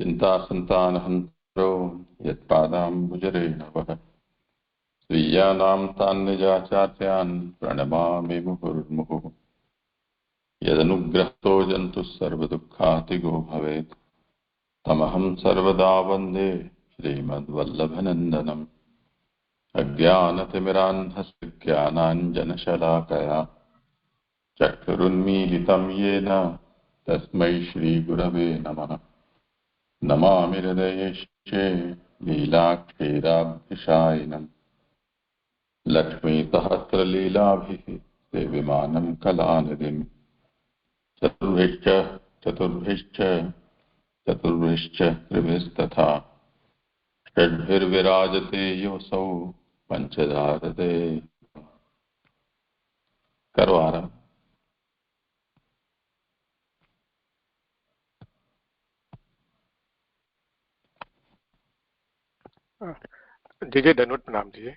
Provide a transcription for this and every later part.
चिन्तासन्तानहन्तरो यत्पादाम्बुजरेणवः स्वीयानां तान् निजाचार्यान् प्रणमामि मुहुर्मुहुः। यदनुग्रहतो जन्तुः सर्वदुःखातिगो भवेत् तमहं सर्वदा वन्दे श्रीमद्वल्लभनन्दनम्। अज्ञानतिमिरान्धस्य ज्ञानाञ्जनशलाकया चक्षुरुन्मीलितं येन तस्मै श्रीगुरवे नमः। नमामि हृदयेशे लीलाक्षीराब्धिशायिनम् लक्ष्मीसहस्रलीलाभिः सेव्यमानं कलानिधिम्। चतुर्भिश्च त्रिभिस्तथा षड्भिर्विराजते योऽसौ पञ्चधारते। करो आरम्भ। जी धनुट प्रणाम जी।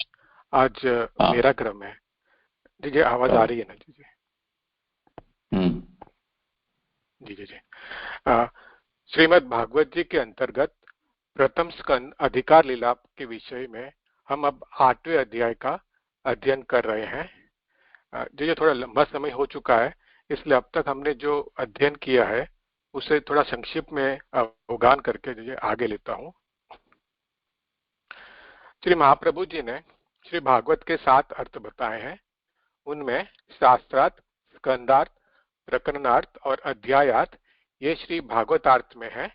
आज मेरा क्रम है जी। आवाज आ रही है ना जी? जी। श्रीमद् भागवत जी के अंतर्गत प्रथम स्कंद अधिकार लीला के विषय में हम अब 8वें अध्याय का अध्ययन कर रहे हैं। जी थोड़ा लंबा समय हो चुका है, इसलिए अब तक हमने जो अध्ययन किया है उसे थोड़ा संक्षिप्त में अवगान करके जो आगे लेता हूँ। श्री महाप्रभु जी ने श्री भागवत के 7 अर्थ बताए हैं। उनमें शास्त्रार्थ, स्कंदार्थ, प्रकरणार्थ और अध्यायार्थ ये श्री भागवतार्थ में है,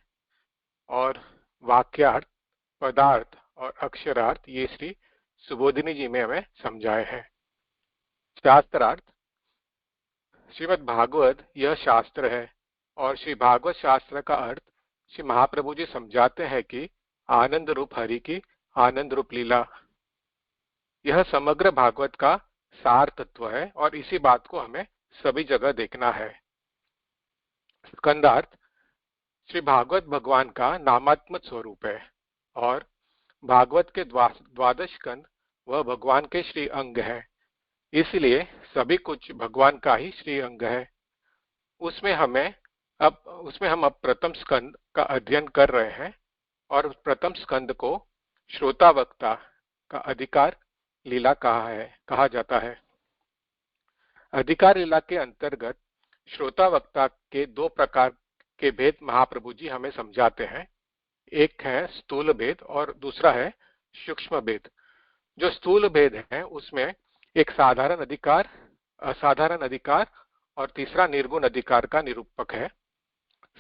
और वाक्यार्थ, पदार्थ और अक्षरार्थ ये श्री सुबोधिनी जी में हमें समझाए हैं। शास्त्रार्थ, श्रीमद् भागवत यह शास्त्र है, और श्री भागवत शास्त्र का अर्थ श्री महाप्रभु जी समझाते हैं कि आनंद रूप हरि की आनंद रूप लीला यह समग्र भागवत का सार तत्व है, और इसी बात को हमें सभी जगह देखना है। स्कंदार्थ, श्री भागवत भगवान का नामात्मक स्वरूप है, और भागवत के द्वादश स्कंद वह भगवान के श्री अंग है, इसलिए सभी कुछ भगवान का ही श्री अंग है। उसमें हम अब प्रथम स्कंद का अध्ययन कर रहे हैं, और प्रथम स्कंद को श्रोता वक्ता का अधिकार लीला कहा जाता है। अधिकार लीला के अंतर्गत श्रोता वक्ता के 2 प्रकार के भेद महाप्रभु जी हमें समझाते हैं। एक है स्थूल भेद और दूसरा है सूक्ष्म भेद। जो स्थूल भेद है उसमें एक साधारण अधिकार, असाधारण अधिकार और तीसरा निर्गुण अधिकार का निरूपक है।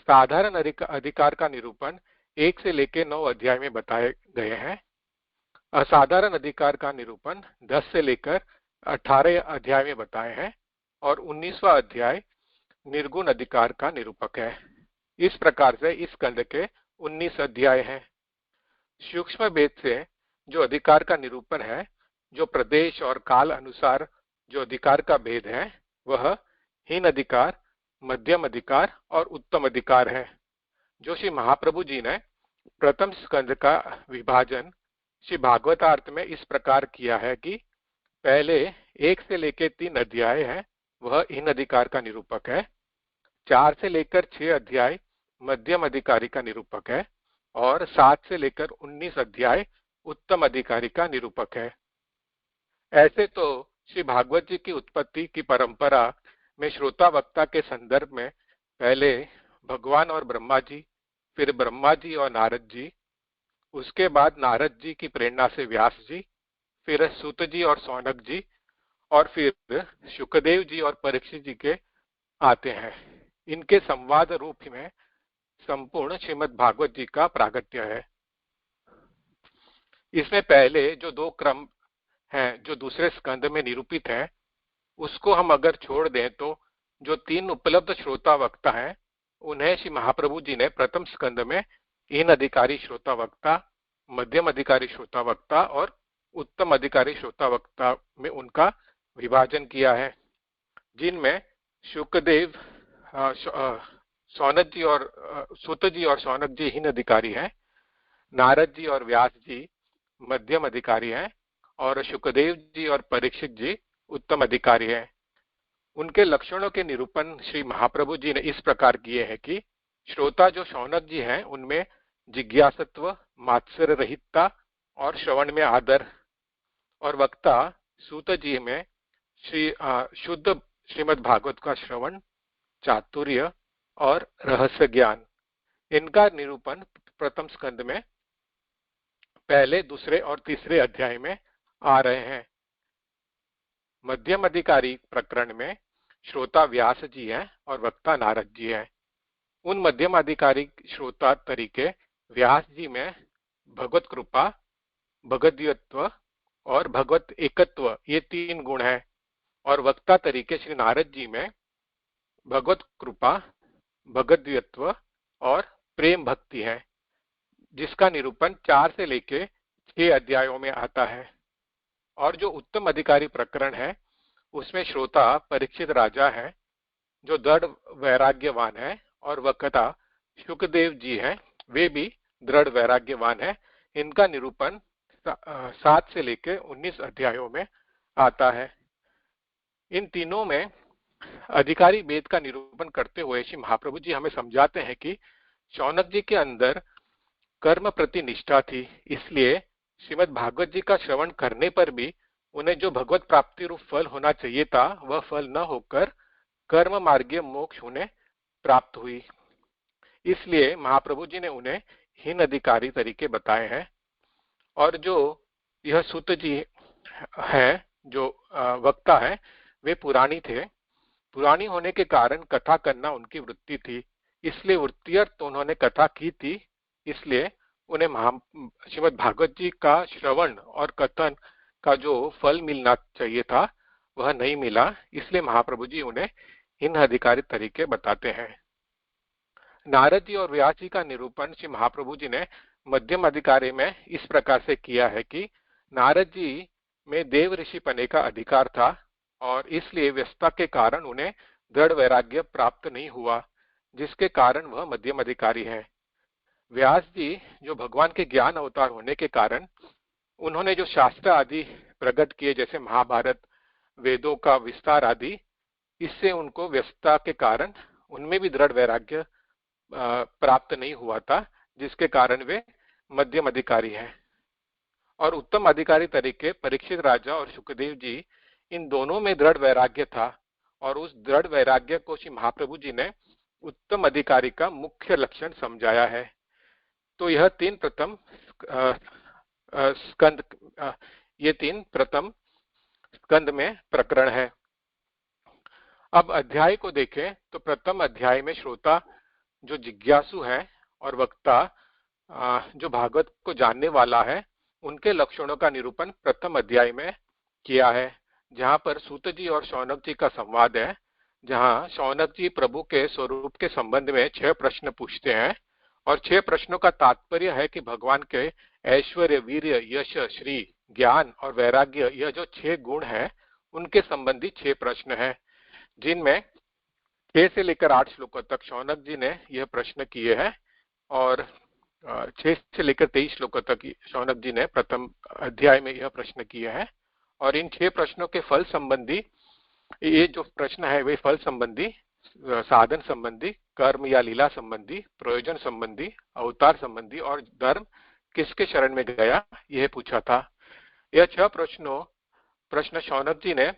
साधारण अधिकार का निरूपण 1 से लेकर 9 अध्याय में बताए गए हैं। असाधारण अधिकार का निरूपण 10 से लेकर 18 अध्याय में बताए हैं, और 19वां अध्याय निर्गुण अधिकार का निरूपक है। इस प्रकार से इस स्कंद के 19 अध्याय हैं। सूक्ष्म भेद से जो अधिकार का निरूपण है, जो प्रदेश और काल अनुसार जो अधिकार का भेद है, वह हीन अधिकार, मध्यम अधिकार और उत्तम अधिकार है। जो श्री महाप्रभु जी ने प्रथम स्कंद का विभाजन श्री भागवतार्थ में इस प्रकार किया है कि पहले 1 से लेकर 3 अध्याय है वह हीन अधिकार का निरूपक है, 4 से लेकर 6 अध्याय मध्यम अधिकारी का निरूपक है, और 7 से लेकर 19 अध्याय उत्तम अधिकारी का निरूपक है। ऐसे तो श्री भागवत जी की उत्पत्ति की परंपरा में श्रोता वक्ता के संदर्भ में पहले भगवान और ब्रह्मा जी, फिर ब्रह्मा जी और नारद जी, उसके बाद नारद जी की प्रेरणा से व्यास जी, फिर सूत जी और सौनक जी, और फिर शुकदेव जी और परीक्षित जी के आते हैं। इनके संवाद रूप में संपूर्ण श्रीमद् भागवत जी का प्रागट्य है। इसमें पहले जो 2 क्रम हैं जो दूसरे स्कंद में निरूपित है, उसको हम अगर छोड़ दें तो जो 3 उपलब्ध श्रोता वक्ता हैं उन्हें श्री महाप्रभु जी ने प्रथम स्कंद में हीन अधिकारी श्रोता वक्ता, मध्यम अधिकारी श्रोता वक्ता और उत्तम अधिकारी श्रोता वक्ता में उनका विभाजन किया है, जिनमें शुकदेव, सौनक जी और सूत जी और सौनक जी हीन अधिकारी हैं, नारद जी और व्यास जी मध्यम अधिकारी हैं, और शुकदेव जी और परीक्षित जी उत्तम अधिकारी हैं। उनके लक्षणों के निरूपण श्री महाप्रभु जी ने इस प्रकार किए हैं कि श्रोता जो सौनक जी हैं उनमें जिज्ञासत्व, मात्सर्य रहितता और श्रवण में आदर। और वक्ता सूत जी में शुद्ध श्रीमद् भागवत का श्रवण, चातुर्य और रहस्य ज्ञान। इनका निरूपण प्रथम स्कंद में पहले, दूसरे और तीसरे अध्याय में आ रहे हैं। मध्यम अधिकारी प्रकरण में श्रोता व्यास जी हैं और वक्ता नारद जी हैं। उन मध्यम अधिकारी श्रोता तरीके व्यास जी में भगवत कृपा, भगवद्वत्व और भगवत एकत्व ये 3 गुण हैं, और वक्ता तरीके श्री नारद जी में भगवत कृपा, भगवद्वत्व और प्रेम भक्ति है, जिसका निरूपण 4 से लेके 6 अध्यायों में आता है। और जो उत्तम अधिकारी प्रकरण है उसमें श्रोता परीक्षित राजा है जो दृढ़ वैराग्यवान है, और वक्ता शुकदेव जी हैं, वे भी दृढ़ वैराग्यवान है। इनका निरूपण 7 से लेकर 19 अध्यायों में आता है। इन तीनों में अधिकारी वेद का निरूपण करते हुए श्री महाप्रभु जी हमें समझाते हैं कि शौनक जी के अंदर कर्म प्रति निष्ठा थी, इसलिए श्रीमद् भागवत जी का श्रवण करने पर भी उन्हें जो भगवत प्राप्ति रूप फल होना चाहिए था वह फल न होकर कर्म मार्गीय मोक्ष उन्हें प्राप्त हुई। इसलिए महाप्रभु जी ने उन्हें हीन अधिकारी तरीके बताए हैं। और जो यह सूत जी हैं, जो वक्ता है, वे पुराणी थे। पुरानी होने के कारण कथा करना उनकी वृत्ति थी, इसलिए वृत्तियर्थ तो उन्होंने कथा की थी। इसलिए उन्हें श्रीमद् भागवत जी का श्रवण और कथन का जो फल मिलना चाहिए था वह नहीं मिला, इसलिए महाप्रभु जी उन्हें हीन अधिकारी तरीके बताते हैं। नारद जी और व्यास जी का निरूपण श्री महाप्रभु जी ने मध्यम अधिकारी में इस प्रकार से किया है कि नारद जी में देव ऋषि पने का अधिकार था और इसलिए व्यस्तता के कारण उन्हें दृढ़ वैराग्य प्राप्त नहीं हुआ, जिसके कारण वह मध्यम अधिकारी है। व्यास जी जो भगवान के ज्ञान अवतार होने के कारण उन्होंने जो शास्त्र आदि प्रकट किए, जैसे महाभारत, वेदों का विस्तार आदि, इससे उनको व्यस्तता के कारण उनमें भी दृढ़ वैराग्य प्राप्त नहीं हुआ था, जिसके कारण वे मध्यम अधिकारी हैं। और उत्तम अधिकारी तरीके परीक्षित राजा और शुकदेव जी, इन दोनों में दृढ़ वैराग्य था, और उस दृढ़ वैराग्य को श्री महाप्रभु जी ने उत्तम अधिकारी का मुख्य लक्षण समझाया है। तो यह 3 प्रथम स्कंद, ये 3 प्रथम स्कंद में प्रकरण है। अब अध्याय को देखें तो प्रथम अध्याय में श्रोता जो जिज्ञासु है और वक्ता जो भागवत को जानने वाला है, उनके लक्षणों का निरूपण प्रथम अध्याय में किया है, जहां पर सूत जी और शौनक जी का संवाद है, जहां शौनक जी प्रभु के स्वरूप के संबंध में 6 प्रश्न पूछते हैं, और 6 प्रश्नों का तात्पर्य है कि भगवान के ऐश्वर्य, वीर्य, यश, श्री, ज्ञान और वैराग्य, यह जो 6 गुण है उनके संबंधी 6 प्रश्न हैं, जिनमें 6 से लेकर 8 श्लोकों तक शौनक जी ने यह प्रश्न किए हैं, और 6 से लेकर 23 श्लोकों तक शौनक जी ने प्रथम अध्याय में यह प्रश्न किए हैं। और इन 6 प्रश्नों के फल संबंधी, ये जो प्रश्न है वे फल संबंधी, साधन संबंधी, कर्म या लीला संबंधी, प्रयोजन संबंधी, अवतार संबंधी और धर्म किसके शरण में गया, यह पूछा था। यह 6 प्रश्न शौनक जी ने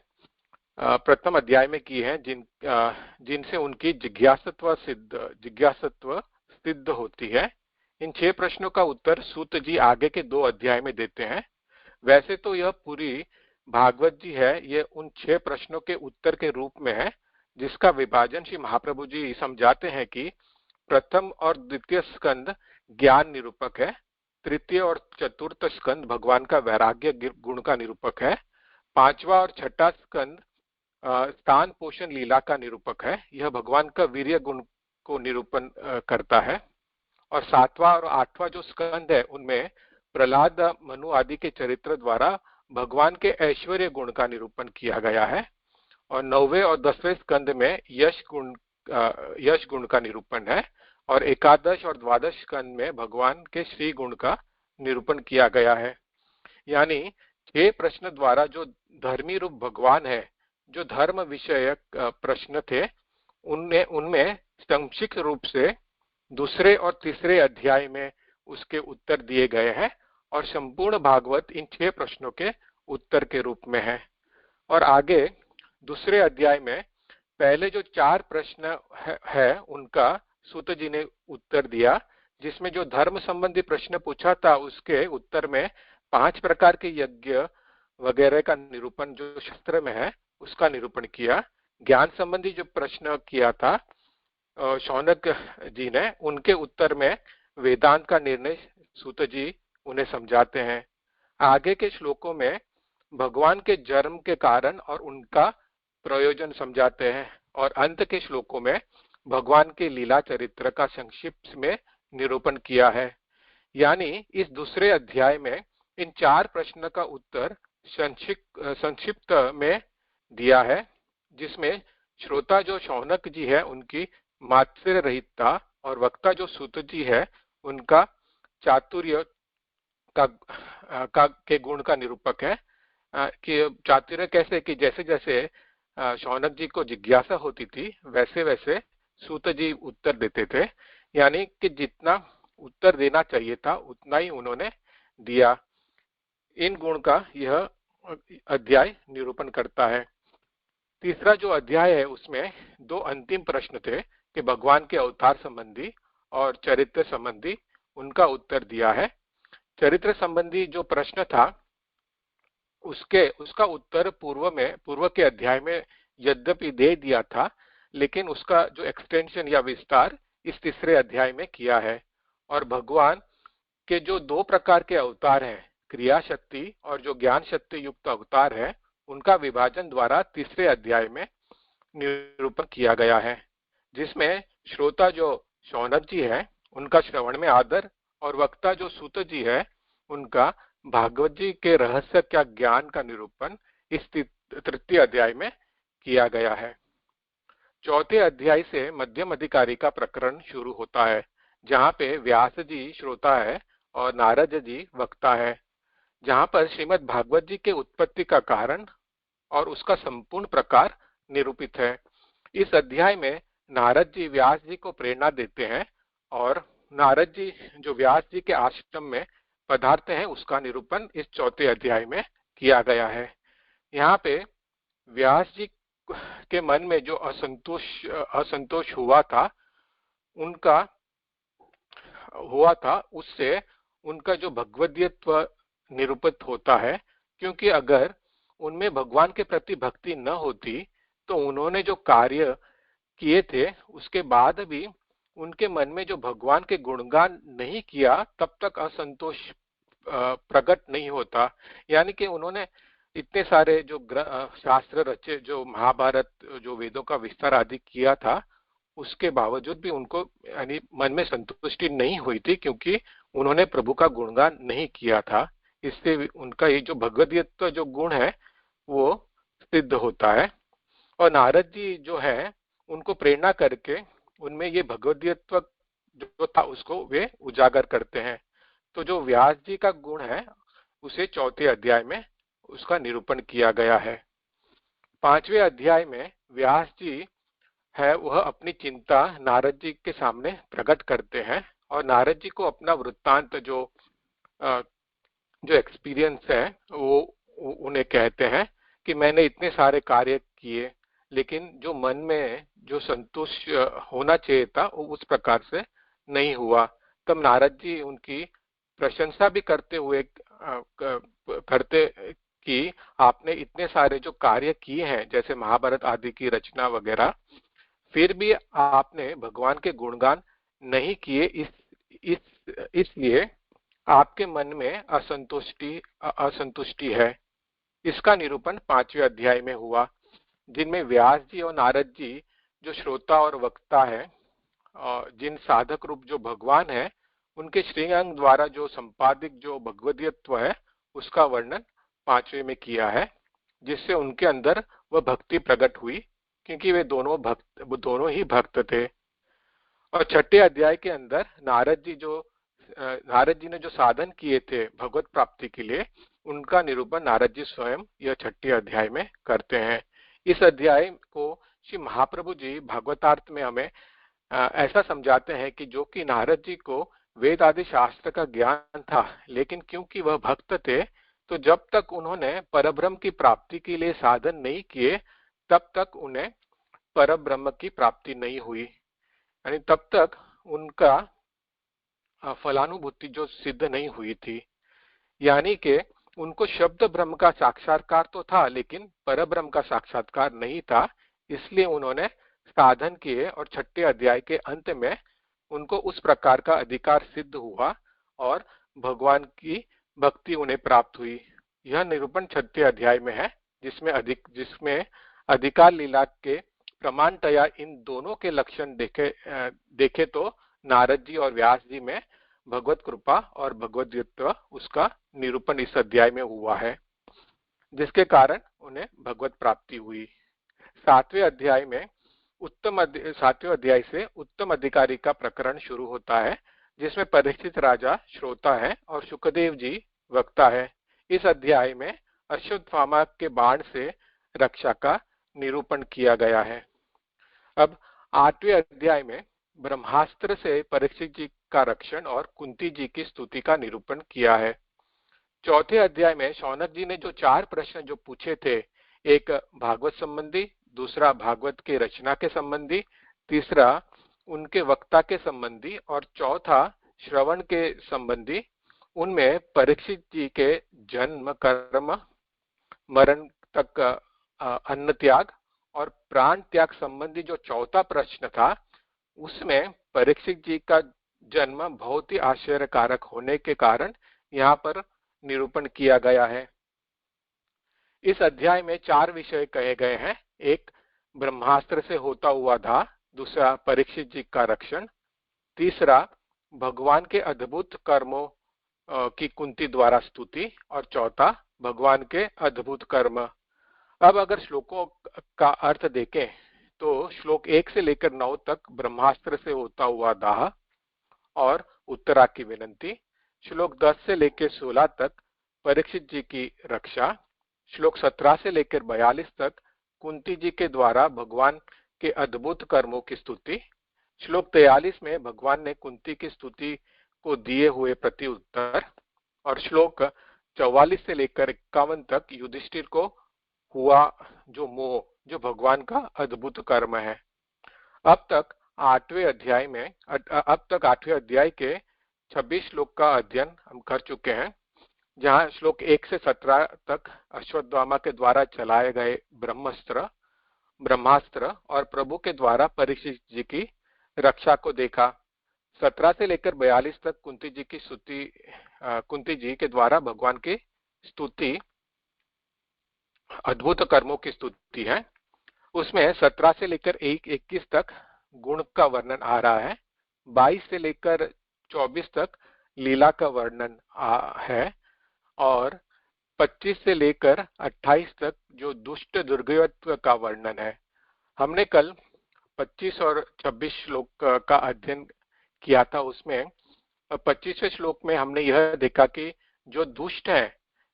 प्रथम अध्याय में किए हैं, जिनसे उनकी जिज्ञासत्व सिद्ध होती है। इन 6 प्रश्नों का उत्तर सूत जी आगे के 2 अध्याय में देते हैं। वैसे तो यह पूरी भागवत जी है, ये उन 6 प्रश्नों के उत्तर के रूप में है, जिसका विभाजन श्री महाप्रभु जी समझाते हैं कि प्रथम और द्वितीय स्कंद ज्ञान निरूपक है, तृतीय और चतुर्थ स्कंद भगवान का वैराग्य गुण का निरूपक है, 5वां और 6ठा स्कंद स्थान पोषण लीला का निरूपक है, यह भगवान का वीर्य गुण को निरूपण करता है, और 7वां और 8वां जो स्कंद है उनमें प्रहलाद, मनु आदि के चरित्र द्वारा भगवान के ऐश्वर्य गुण का निरूपण किया गया है, और 9वें और 10वें स्कंद में यश गुण का निरूपण है, और 11 और 12 स्कंद में भगवान के श्री गुण का निरूपण किया गया है। यानी 6 प्रश्न द्वारा जो धर्मी रूप भगवान है, जो धर्म विषयक प्रश्न थे, उनमें संक्षिप्त रूप से दूसरे और तीसरे अध्याय में उसके उत्तर दिए गए हैं और संपूर्ण भागवत इन 6 प्रश्नों के उत्तर के रूप में है। और आगे दूसरे अध्याय में पहले जो 4 प्रश्न है उनका सूत जी ने उत्तर दिया, जिसमें जो धर्म संबंधी प्रश्न पूछा था उसके उत्तर में 5 प्रकार के यज्ञ वगैरह का निरूपण जो शास्त्र में है उसका निरूपण किया। ज्ञान संबंधी जो प्रश्न किया था शौनक जी ने, उनके उत्तर में वेदांत का निर्णय सूत जी उन्हें समझाते हैं। आगे के श्लोकों में भगवान के जन्म के कारण और उनका प्रयोजन समझाते हैं और अंत के श्लोकों में भगवान के लीला चरित्र का संक्षिप्त में निरूपण किया है। यानी इस दूसरे अध्याय में इन 4 प्रश्न का उत्तर संक्षिप्त में दिया है, जिसमें श्रोता जो शौनक जी है उनकी मात्सर्य रहितता और वक्ता जो सूत जी है उनका चातुर्य के गुण का निरूपक है। कि चातुर्य कैसे कि जैसे जैसे शौनक जी को जिज्ञासा होती थी वैसे वैसे सूत जी उत्तर देते थे, यानी कि जितना उत्तर देना चाहिए था उतना ही उन्होंने दिया। इन गुण का यह अध्याय निरूपण करता है। तीसरा जो अध्याय है उसमें 2 अंतिम प्रश्न थे कि भगवान के अवतार संबंधी और चरित्र संबंधी, उनका उत्तर दिया है। चरित्र संबंधी जो प्रश्न था उसका उत्तर पूर्व के अध्याय में यद्यपि दे दिया था, लेकिन उसका जो एक्सटेंशन या विस्तार इस तीसरे अध्याय में किया है। और भगवान के जो 2 प्रकार के अवतार हैं, क्रिया शक्ति और जो ज्ञान शक्ति युक्त अवतार है, उनका विभाजन द्वारा तीसरे अध्याय में निरूपण किया गया है, जिसमें श्रोता जो शौनक जी है उनका श्रवण में आदर और वक्ता जो सूत जी है उनका भागवत जी के रहस्य क्या ज्ञान का निरूपण इस तृतीय अध्याय में किया गया है। चौथे अध्याय से मध्यम अधिकारी का प्रकरण शुरू होता है, जहाँ पे व्यास जी श्रोता है और नारद जी वक्ता है, जहाँ पर श्रीमद् भागवत जी के उत्पत्ति का कारण और उसका संपूर्ण प्रकार निरूपित है। इस अध्याय में नारद जी व्यास जी को प्रेरणा देते हैं और नारद जी जो व्यास जी के आश्रम में पधारते हैं उसका निरूपण इस चौथे अध्याय में किया गया है। यहाँ पे व्यास जी के मन में जो असंतोष हुआ था उससे उनका जो भगवदीयत्व निरूपित होता है, क्योंकि अगर उनमें भगवान के प्रति भक्ति न होती तो उन्होंने जो कार्य किए थे उसके बाद भी उनके मन में जो भगवान के गुणगान नहीं किया तब तक असंतोष प्रकट नहीं होता। यानी कि उन्होंने इतने सारे जो शास्त्र रचे, जो महाभारत, जो वेदों का विस्तार आदि किया था, उसके बावजूद भी उनको यानी मन में संतुष्टि नहीं हुई थी, क्योंकि उन्होंने प्रभु का गुणगान नहीं किया था। इससे उनका ये जो भगवदीयत्व जो गुण है वो सिद्ध होता है। और नारद जी जो है उनको प्रेरणा करके उनमें ये भगवदीयत्व जो था उसको वे उजागर करते हैं। तो जो व्यास जी का गुण है उसे चौथे अध्याय में उसका निरूपण किया गया है। 5वें अध्याय में व्यास जी है वह अपनी चिंता नारद जी के सामने प्रकट करते हैं और नारद जी को अपना वृत्तांत जो एक्सपीरियंस है वो उन्हें कहते हैं कि मैंने इतने सारे कार्य किए, लेकिन जो मन में जो संतोष होना चाहिए था वो उस प्रकार से नहीं हुआ। तब नारद जी उनकी प्रशंसा भी करते कि आपने इतने सारे जो कार्य किए हैं जैसे महाभारत आदि की रचना वगैरह, फिर भी आपने भगवान के गुणगान नहीं किए, इसलिए आपके मन में असंतुष्टि है। इसका निरूपण 5वें अध्याय में हुआ, जिनमें व्यास जी और नारद जी जो श्रोता और वक्ता है, जिन साधक रूप जो भगवान है, उनके श्रीअंग द्वारा जो संपादित जो भगवदीयत्व है उसका वर्णन 5वें में किया है, जिससे उनके अंदर वह भक्ति प्रकट हुई, क्योंकि वे दोनों ही भक्त थे। और 6ठे अध्याय के अंदर नारद जी ने जो साधन किए थे भगवत प्राप्ति के लिए, उनका निरूपण नारद जी स्वयं यह 6ठे अध्याय में करते हैं। इस अध्याय को श्री महाप्रभु जी भागवतार्थ में हमें ऐसा समझाते हैं कि जो कि नारद जी को वेद आदि शास्त्र का ज्ञान था, लेकिन क्योंकि वह भक्त थे तो जब तक उन्होंने परब्रह्म की प्राप्ति के लिए साधन नहीं किए तब तक उन्हें परब्रह्म की प्राप्ति नहीं हुई, यानी तब तक उनका फलानुभूति जो सिद्ध नहीं हुई थी। यानी कि उनको शब्द ब्रह्म का साक्षात्कार तो था लेकिन परब्रह्म का साक्षात्कार नहीं था, इसलिए उन्होंने साधन किए और छठे अध्याय के अंत में उनको उस प्रकार का अधिकार सिद्ध हुआ और भगवान की भक्ति उन्हें प्राप्त हुई। यह निरूपण छठे अध्याय में है, जिसमें अधिकार लीला के प्रमाणतया इन दोनों के लक्षण देखे तो नारद जी और व्यास जी में भगवत कृपा और भगवद्गीता उसका निरूपण इस अध्याय में हुआ है, जिसके कारण उन्हें भगवत प्राप्ति हुई। सातवें अध्याय से उत्तम अधिकारी का प्रकरण शुरू होता है, जिसमें परीक्षित राजा श्रोता है और शुकदेव जी वक्ता है। इस अध्याय में अश्वत्थामा के बाण से रक्षा का निरूपण किया गया है। अब आठवें अध्याय में ब्रह्मास्त्र से परीक्षित जी का रक्षण और कुंती जी की स्तुति का निरूपण किया है। चौथे अध्याय में शौनक जी ने जो 4 प्रश्न जो पूछे थे, एक भागवत संबंधी, दूसरा भागवत के रचना के संबंधी, तीसरा उनके वक्ता के संबंधी और चौथा श्रवण के संबंधी, उनमें परीक्षित जी के जन्म, कर्म, मरण तक अन्न त्याग और प्राण त्याग संबंधी जो चौथा प्रश्न था, उसमें परीक्षित जी का जन्म बहुत ही आश्चर्यकारक होने के कारण यहाँ पर निरूपण किया गया है। इस अध्याय में 4 विषय कहे गए हैं। एक, ब्रह्मास्त्र से होता हुआ दाह, दूसरा परीक्षित जी का रक्षण, तीसरा भगवान के अद्भुत कर्मों की कुंती द्वारा स्तुति और चौथा भगवान के अद्भुत कर्म। अब अगर श्लोकों का अर्थ देखें तो श्लोक 1 से लेकर 9 तक ब्रह्मास्त्र से होता हुआ दाह और उत्तरा की विनंती, श्लोक 10 से लेकर 16 तक परीक्षित जी की रक्षा, श्लोक 17 से लेकर 42 तक कुंती जी के द्वारा भगवान के अद्भुत कर्मों की स्तुति, श्लोक 43 में भगवान ने कुंती की स्तुति को दिए हुए प्रत्युत्तर और श्लोक 44 से लेकर 51 तक युधिष्ठिर को हुआ जो मोह, जो भगवान का अद्भुत कर्म है। अब तक आठवें अध्याय के 26 श्लोक का अध्ययन हम कर चुके हैं, जहां श्लोक 1 से 17 तक अश्वत्थामा के द्वारा चलाए गए ब्रह्मास्त्र और प्रभु के द्वारा परीक्षित जी की रक्षा को देखा। 17 से लेकर 42 तक कुंती जी के द्वारा भगवान की स्तुति, अद्भुत कर्मों की स्तुति है। उसमें 17 से लेकर 21 तक गुण का वर्णन आ रहा है, 22 से लेकर 24 तक लीला का वर्णन है और 25 से लेकर 28 तक जो दुष्ट दुर्गयत्व का वर्णन है। हमने कल 25 और 26 श्लोक का अध्ययन किया था। उसमें 25वें श्लोक में हमने यह देखा कि जो दुष्ट है,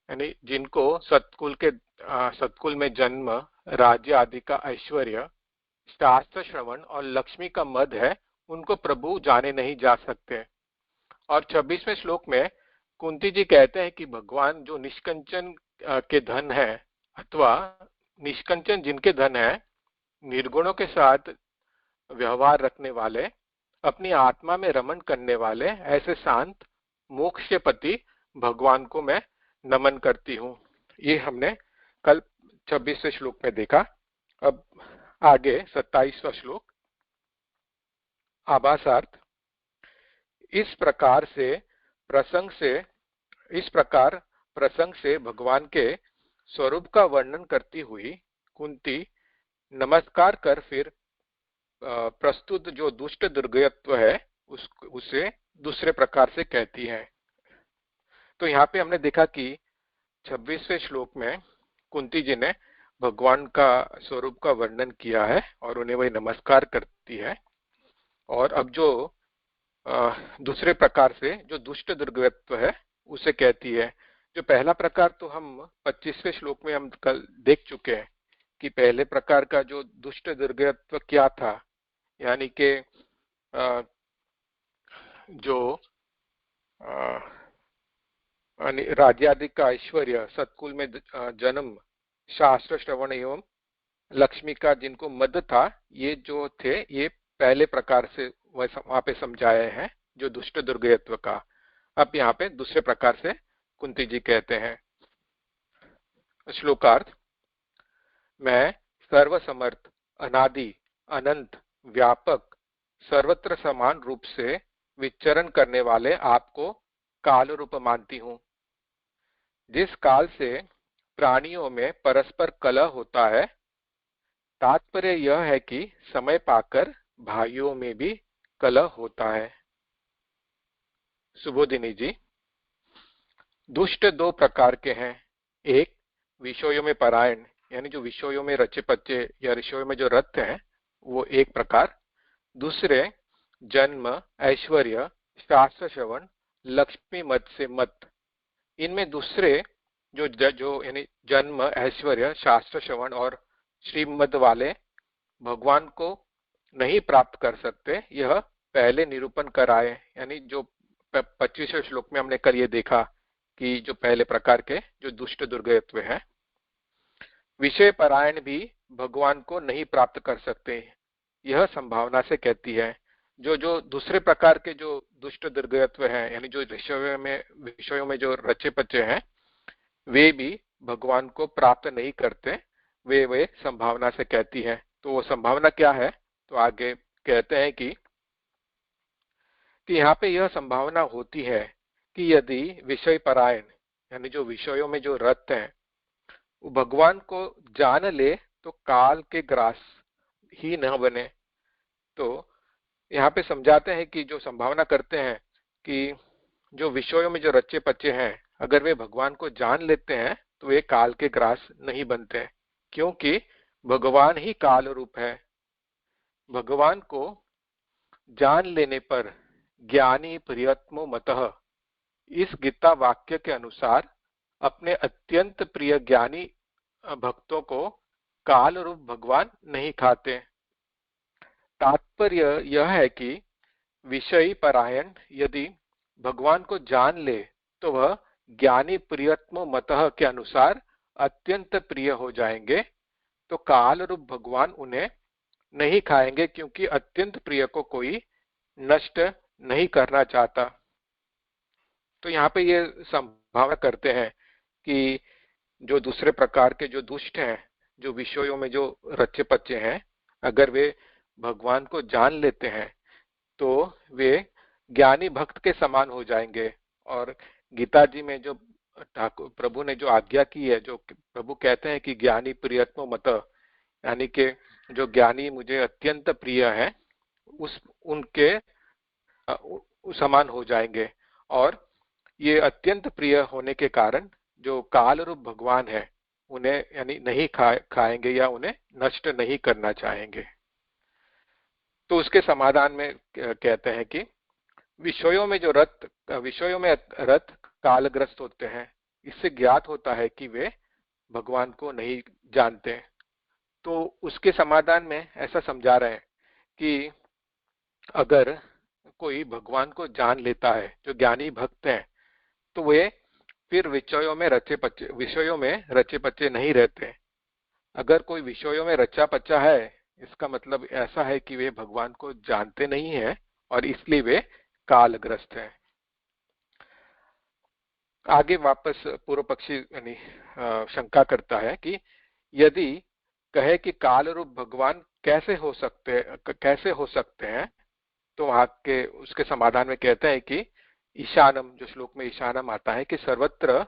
यानी जिनको सत्कुल में जन्म, राज्य आदि का ऐश्वर्य, शास्त्र श्रवण और लक्ष्मी का मद है, उनको प्रभु जाने नहीं जा सकते। और 26वें श्लोक में कुंती जी कहते हैं कि भगवान जो निष्कंचन के धन है अथवा निष्कंचन जिनके धन है, निर्गुणों के साथ व्यवहार रखने वाले, अपनी आत्मा में रमण करने वाले, ऐसे शांत मोक्षपति भगवान को मैं नमन करती हूँ। ये हमने कल 26वें श्लोक में देखा। अब आगे 27वां श्लोक, आभासार्थ। इस प्रकार प्रसंग से भगवान के स्वरूप का वर्णन करती हुई कुंती नमस्कार कर फिर प्रस्तुत जो दुष्ट दुर्गयत्व है उसे दूसरे प्रकार से कहती है। तो यहाँ पे हमने देखा कि 26वें श्लोक में कुंती जी ने भगवान का स्वरूप का वर्णन किया है और उन्हें वही नमस्कार करती है। और अब जो दूसरे प्रकार से जो दुष्ट दुर्गयत्व है उसे कहती है। जो पहला प्रकार तो हम 25वें श्लोक में हम कल देख चुके हैं कि पहले प्रकार का जो दुष्ट दुर्गयत्व क्या था, यानी कि जो राज्यादि का ऐश्वर्य, सत्कुल में जन्म, शास्त्र श्रवण एवं लक्ष्मी का जिनको मद था, ये जो थे ये पहले प्रकार से वहां पे समझाए हैं जो दुष्ट दुर्गयत्व का। अब यहाँ पे दूसरे प्रकार से कुंती जी कहते हैं। श्लोकार्थ: मैं सर्वसमर्थ, अनादि, अनंत, व्यापक, सर्वत्र समान रूप से विचरण करने वाले आपको काल रूप मानती हूं। जिस काल से प्राणियों में परस्पर कलह होता है, तात्पर्य यह है कि समय पाकर भाइयों में भी कलह होता है। सुबोधिनी जी, दुष्ट दो प्रकार के हैं। एक विषयों में परायण, यानी जो विषयों में रचे पचे या विषयों में जो रत हैं वो एक प्रकार। दूसरे जन्म, ऐश्वर्य, शास्त्र श्रवण, लक्ष्मी मत से मत। इनमें दूसरे जो यानी जन्म, ऐश्वर्य, शास्त्र श्रवण और श्रीमद वाले भगवान को नहीं प्राप्त कर सकते, यह पहले निरूपण कराए। यानी जो 25वें श्लोक में हमने कल ये देखा कि जो पहले प्रकार के जो दुष्ट दुर्गयत्व है, विषय परायण भी भगवान को नहीं प्राप्त कर सकते, यह संभावना से कहती है। जो दूसरे प्रकार के जो दुष्ट दुर्गयत्व हैं, यानी जो विषयों में जो रचे पचे हैं, वे भी भगवान को प्राप्त नहीं करते, वे संभावना से कहती है। तो वो संभावना क्या है? तो आगे कहते हैं कि यहाँ पे यह संभावना होती है कि यदि विषय परायण, यानी जो विषयों में जो रत हैं, वो भगवान को जान ले तो काल के ग्रास ही न बने। तो यहाँ पे समझाते हैं कि जो संभावना करते हैं कि जो विषयों में जो रचे पचे हैं, अगर वे भगवान को जान लेते हैं तो वे काल के ग्रास नहीं बनते, क्योंकि भगवान ही काल रूप है। भगवान को जान लेने पर ज्ञानी प्रियत्मो मतः, इस गीता वाक्य के अनुसार अपने अत्यंत प्रिय ज्ञानी भक्तों को काल रूप भगवान नहीं खाते। तात्पर्य यह है कि विषयी परायण यदि भगवान को जान ले तो वह ज्ञानी प्रियत्म मतः के अनुसार अत्यंत प्रिय हो जाएंगे, तो काल रूप भगवान उन्हें नहीं खाएंगे, क्योंकि अत्यंत प्रिय को कोई नष्ट नहीं करना चाहता। तो यहाँ पे ये संभावना करते हैं कि जो दूसरे प्रकार के जो दुष्ट हैं, जो विषयों में जो रचे पचे हैं, अगर वे भगवान को जान लेते हैं तो वे ज्ञानी भक्त के समान हो जाएंगे। और गीता जी में जो ठाकुर प्रभु ने जो आज्ञा की है, जो प्रभु कहते हैं कि ज्ञानी प्रियत्म मत, यानी कि जो ज्ञानी मुझे अत्यंत प्रिय है, उनके समान हो जाएंगे। और ये अत्यंत प्रिय होने के कारण जो काल रूप भगवान है उन्हें यानी नहीं खाएंगे या उन्हें नष्ट नहीं करना चाहेंगे। तो उसके समाधान में कहते हैं कि विषयों में रत कालग्रस्त होते हैं, इससे ज्ञात होता है कि वे भगवान को नहीं जानते। तो उसके समाधान में ऐसा समझा रहे हैं कि अगर कोई भगवान को जान लेता है, जो ज्ञानी भक्त हैं, तो वे फिर विषयों में रचे पचे नहीं रहते। अगर कोई विषयों में रचा पचा है, इसका मतलब ऐसा है कि वे भगवान को जानते नहीं हैं और इसलिए वे कालग्रस्त हैं। आगे वापस पूर्व पक्षी यानी शंका करता है कि यदि कहे कि काल रूप भगवान कैसे हो सकते हैं, तो वहां के उसके समाधान में कहते हैं कि ईशानम, जो श्लोक में ईशानम आता है कि सर्वत्र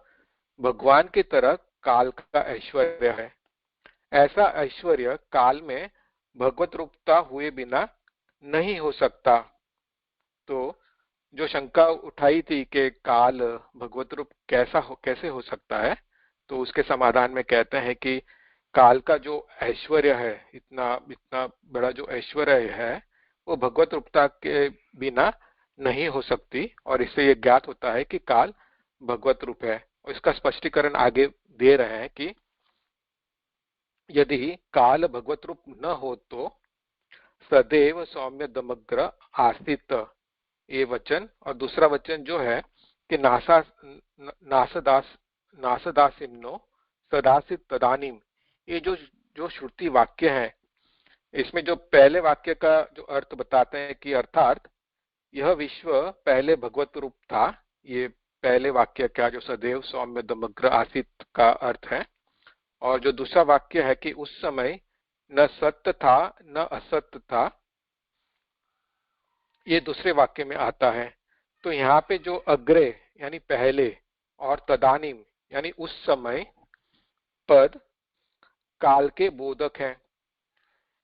भगवान की तरह काल का ऐश्वर्य है। ऐसा ऐश्वर्य काल में भगवत रूपता हुए बिना नहीं हो सकता। तो जो शंका उठाई थी कि काल भगवत रूप कैसे हो सकता है, तो उसके समाधान में कहते हैं कि काल का जो ऐश्वर्य है, इतना बड़ा जो ऐश्वर्य है, वो भगवत रूपता के बिना नहीं हो सकती, और इससे ये ज्ञात होता है कि काल भगवत रूप है। और इसका स्पष्टीकरण आगे दे रहे हैं कि यदि काल भगवत रूप न हो तो सदैव सौम्य दमग्र आस्तित, ये वचन। और दूसरा वचन जो है कि नासदासिम्नो सदासित तदानीम, ये जो जो श्रुति वाक्य है, इसमें जो पहले वाक्य का जो अर्थ बताते हैं कि अर्थात यह विश्व पहले भगवत रूप था, ये पहले वाक्य का जो सदैव सौम्य दमग्र आसित का अर्थ है। और जो दूसरा वाक्य है कि उस समय न सत्य था न असत्य था, ये दूसरे वाक्य में आता है। तो यहाँ पे जो अग्रे यानी पहले और तदानीम यानी उस समय पद काल के बोधक है।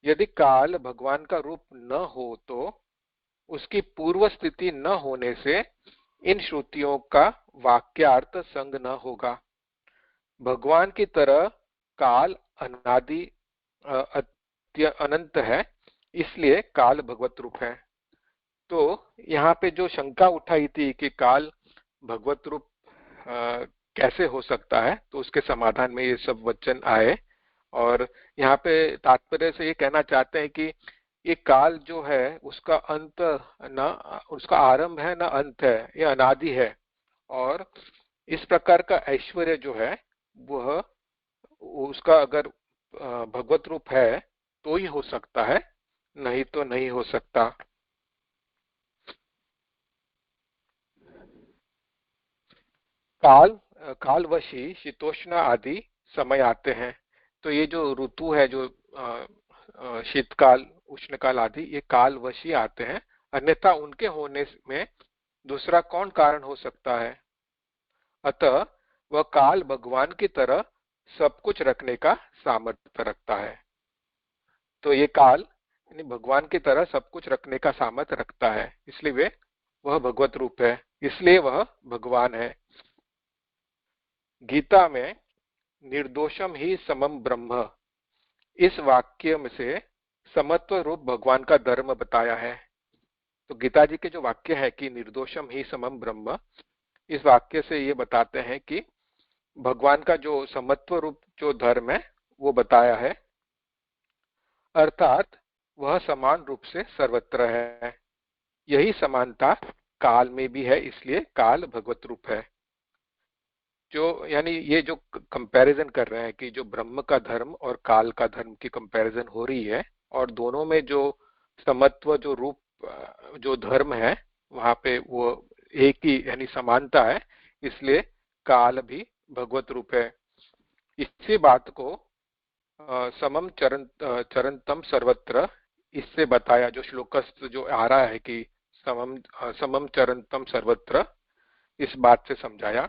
यदि काल भगवान का रूप न हो तो उसकी पूर्व स्थिति न होने से इन श्रुतियों का वाक्यार्थ संग न होगा। भगवान की तरह काल अनादि अनंत है, इसलिए काल भगवत रूप है। तो यहाँ पे जो शंका उठाई थी कि काल भगवत रूप कैसे हो सकता है, तो उसके समाधान में ये सब वचन आए। और यहाँ पे तात्पर्य से ये कहना चाहते हैं कि ये काल जो है उसका अंत न, उसका आरंभ है न अंत है, ये अनादि है। और इस प्रकार का ऐश्वर्य जो है वह उसका अगर भगवत रूप है तो ही हो सकता है, नहीं तो नहीं हो सकता। कालवशी शीतोष्ण आदि समय आते हैं। तो ये जो ऋतु है, जो शीतकाल उष्णकाल आदि, ये कालवशी आते हैं, अन्यथा उनके होने में दूसरा कौन कारण हो सकता है। अतः वह काल भगवान की तरह सब कुछ रखने का सामर्थ्य रखता है। तो ये काल यानी भगवान की तरह सब कुछ रखने का सामर्थ्य रखता है, इसलिए वह भगवत रूप है, इसलिए वह भगवान है। गीता में निर्दोषम ही समम ब्रह्म, इस वाक्य में से समत्व रूप भगवान का धर्म बताया है। तो गीता जी के जो वाक्य है कि निर्दोषम ही समम ब्रह्म, इस वाक्य से ये बताते हैं कि भगवान का जो समत्व रूप जो धर्म है वो बताया है, अर्थात वह समान रूप से सर्वत्र है। यही समानता काल में भी है, इसलिए काल भगवत रूप है। जो यानी ये जो कंपैरिजन कर रहे हैं कि जो ब्रह्म का धर्म और काल का धर्म की कंपैरिजन हो रही है, और दोनों में जो समत्व जो रूप जो धर्म है वहां पे वो एक ही यानी समानता है, इसलिए काल भी भगवत रूप है। इसी बात को समम चरंतम सर्वत्र, इससे बताया जो श्लोकस्थ जो आ रहा है कि समम चरंतम सर्वत्र, इस बात से समझाया।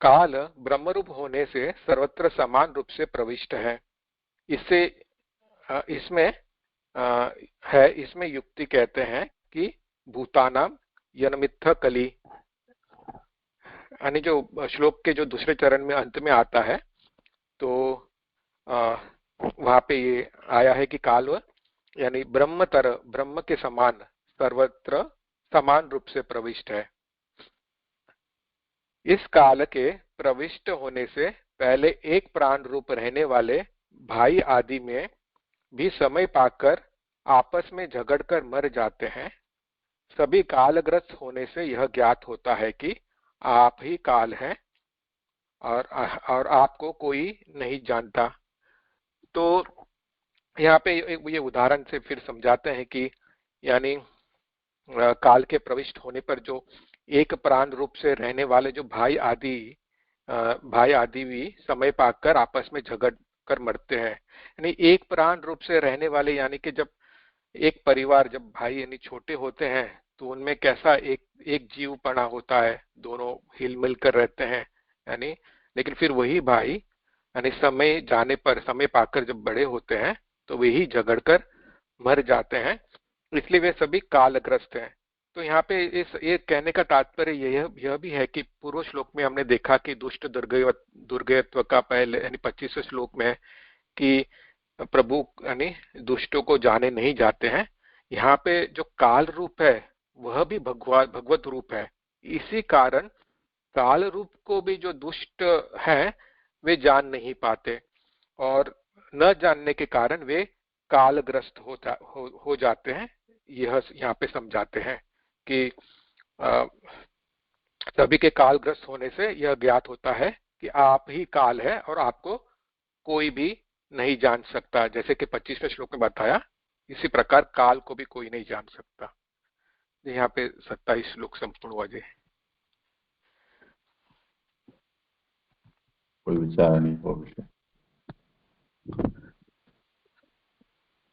काल ब्रह्मरूप होने से सर्वत्र समान रूप से प्रविष्ट है। इससे इसमें युक्ति कहते हैं कि भूतानाम यनमित्थ कली, यानी जो श्लोक के जो दूसरे चरण में अंत में आता है, तो वहां पे ये आया है कि काल यानी ब्रह्म के समान सर्वत्र समान रूप से प्रविष्ट है। इस काल के प्रविष्ट होने से पहले एक प्राण रूप रहने वाले भाई आदि में भी समय पाकर आपस में झगड़कर मर जाते हैं। सभी कालग्रस्त होने से यह ज्ञात होता है कि आप ही काल हैं और आपको कोई नहीं जानता। तो यहाँ पे ये उदाहरण से फिर समझाते हैं कि यानी काल के प्रविष्ट होने पर जो एक प्राण रूप से रहने वाले जो भाई आदि भी समय पाकर आपस में झगड़ कर मरते हैं। यानी एक प्राण रूप से रहने वाले यानी कि जब एक परिवार, जब भाई यानी छोटे होते हैं तो उनमें कैसा एक जीवपना होता है, दोनों हिल मिल कर रहते हैं यानी, लेकिन फिर वही भाई यानी समय जाने पर, समय पाकर जब बड़े होते हैं तो वही झगड़कर मर जाते हैं, इसलिए वे सभी कालग्रस्त हैं। तो यहाँ पे ये कहने का तात्पर्य यह भी है कि पूर्व श्लोक में हमने देखा कि दुष्ट दुर्गयत्व का पहले यानी 25वें श्लोक में कि प्रभु यानी दुष्टों को जाने नहीं जाते हैं। यहाँ पे जो काल रूप है वह भी भगवत रूप है। इसी कारण काल रूप को भी जो दुष्ट है वे जान नहीं पाते, और न जानने के कारण वे कालग्रस्त हो जाते हैं, यह यहाँ पे समझाते हैं। कि सभी के कालग्रस्त होने से यह ज्ञात होता है कि आप ही काल है और आपको कोई भी नहीं जान सकता। जैसे कि 25वें श्लोक में बताया, इसी प्रकार काल को भी कोई नहीं जान सकता। यहाँ पे 27 श्लोक संपूर्ण हुआ जी। कोई विचार नहीं हो विषय।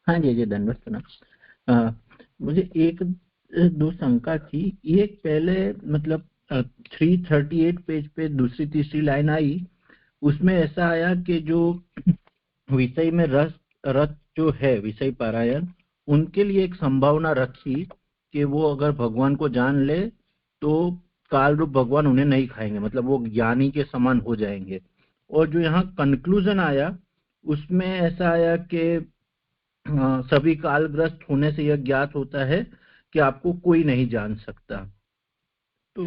हाँ जी, धन्यवाद सुना। मुझे एक दो शंका थी। ये पहले मतलब 338 पेज पे दूसरी तीसरी लाइन आई, उसमें ऐसा आया कि जो विषय में रस जो है विषय पारायण, उनके लिए एक संभावना रखी कि वो अगर भगवान को जान ले तो काल रूप भगवान उन्हें नहीं खाएंगे, मतलब वो ज्ञानी के समान हो जाएंगे। और जो यहाँ कंक्लूजन आया उसमें ऐसा आया कि सभी कालग्रस्त होने से यह ज्ञात होता है कि आपको कोई नहीं जान सकता। तो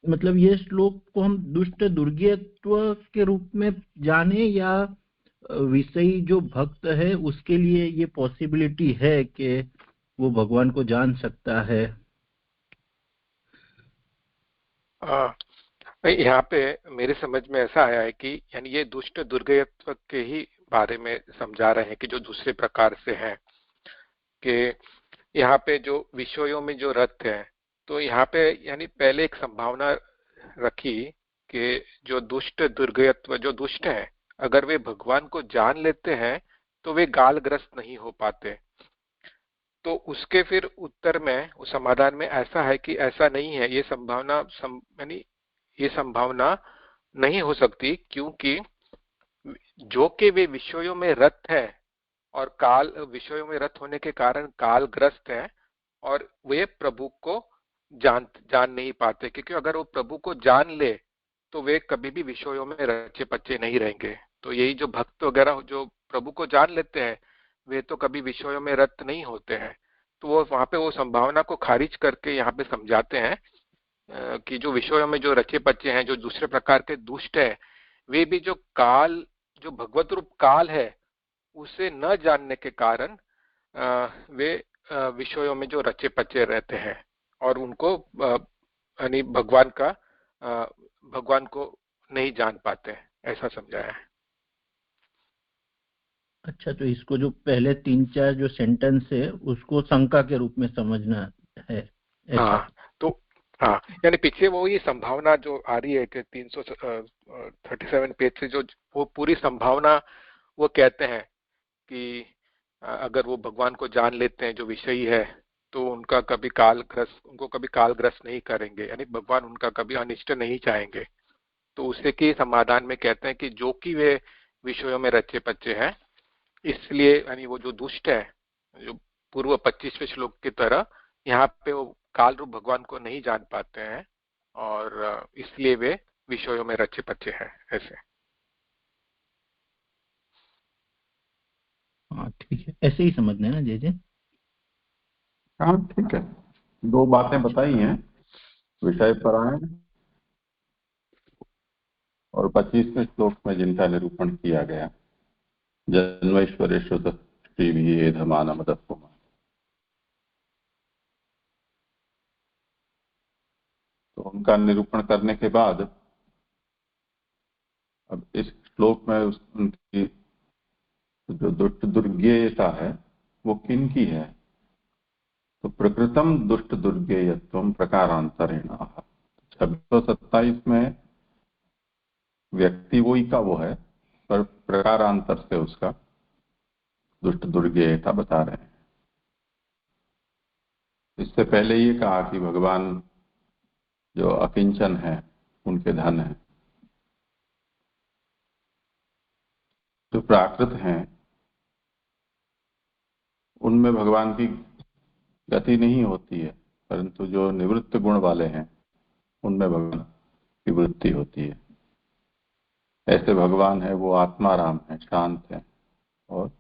मतलब ये श्लोक को हम दुष्ट दुर्गेयत्व के रूप में जाने, या विषयी जो भक्त है उसके लिए ये पॉसिबिलिटी है कि वो भगवान को जान सकता है? यहाँ पे मेरे समझ में ऐसा आया है कि यानी ये दुष्ट दुर्गयत्व के ही बारे में समझा रहे हैं कि जो दूसरे प्रकार से है कि यहाँ पे जो विषयों में जो रत है, तो यहाँ पे यानी पहले एक संभावना रखी कि जो दुष्ट दुर्गयत्व जो दुष्ट है, अगर वे भगवान को जान लेते हैं तो वे गालग्रस्त नहीं हो पाते। तो उसके फिर उत्तर में उस समाधान में ऐसा है कि ऐसा नहीं है, ये संभावना यानी ये संभावना नहीं हो सकती, क्योंकि जो कि वे विषयों में रत है और काल विषयों में रत होने के कारण कालग्रस्त है और वे प्रभु को जान नहीं पाते, क्योंकि अगर वो प्रभु को जान ले तो वे कभी भी विषयों में रचे पचे नहीं रहेंगे। तो यही जो भक्त वगैरह जो प्रभु को जान लेते हैं वे तो कभी विषयों में रत नहीं होते हैं। तो वो वहां पे वो संभावना को खारिज करके यहाँ पे समझाते हैं कि जो विषयों में जो रचे पचे हैं, जो दूसरे प्रकार के दुष्ट है, वे भी जो काल जो भगवत रूप काल है उसे न जानने के कारण वे विषयों में जो रचे पचे रहते हैं और उनको यानी भगवान को नहीं जान पाते, ऐसा समझाया है। अच्छा, तो इसको जो पहले 3-4 जो सेंटेंस है उसको शंका के रूप में समझना है ऐसा? हाँ, तो हाँ यानी पीछे वो ये संभावना जो आ रही है कि 337 पेज से जो वो पूरी संभावना वो कहते हैं कि अगर वो भगवान को जान लेते हैं जो विषयी है तो उनको कभी कालग्रस्त नहीं करेंगे, यानी भगवान उनका कभी अनिष्ट नहीं चाहेंगे। तो उसे के समाधान में कहते हैं कि जो कि वे विषयों में रचे पचे हैं, इसलिए यानी वो जो दुष्ट है, जो पूर्व 25वें श्लोक की तरह यहाँ पे वो काल रूप भगवान को नहीं जान पाते हैं और इसलिए वे विषयों में रचे पचे हैं ऐसे। हाँ ठीक है, ऐसे ही समझना है ना जय जय? हाँ ठीक है, दो बातें बताई हैं, विषय पारायण और 25वें श्लोक में जिनका निरूपण किया गया, जन्मैश्वर्य शुद्ध श्री भी धमानमदत्व। तो उनका निरूपण करने के बाद अब इस श्लोक में उनकी जो दुष्ट दुर्गेयता है वो किन की है? तो प्रकृतम दुष्ट दुर्गेयत्वम प्रकारांतरेण। 2627 में व्यक्ति वही का वो है, पर प्रकारांतर से उसका दुष्ट दुर्गेयता बता रहे हैं। इससे पहले ये कहा कि भगवान जो अकिंचन है उनके धन है, जो प्राकृत हैं उनमें भगवान की गति नहीं होती है, परंतु जो निवृत्त गुण वाले हैं उनमें भगवान की वृत्ति होती है। ऐसे भगवान है वो आत्माराम है, शांत है और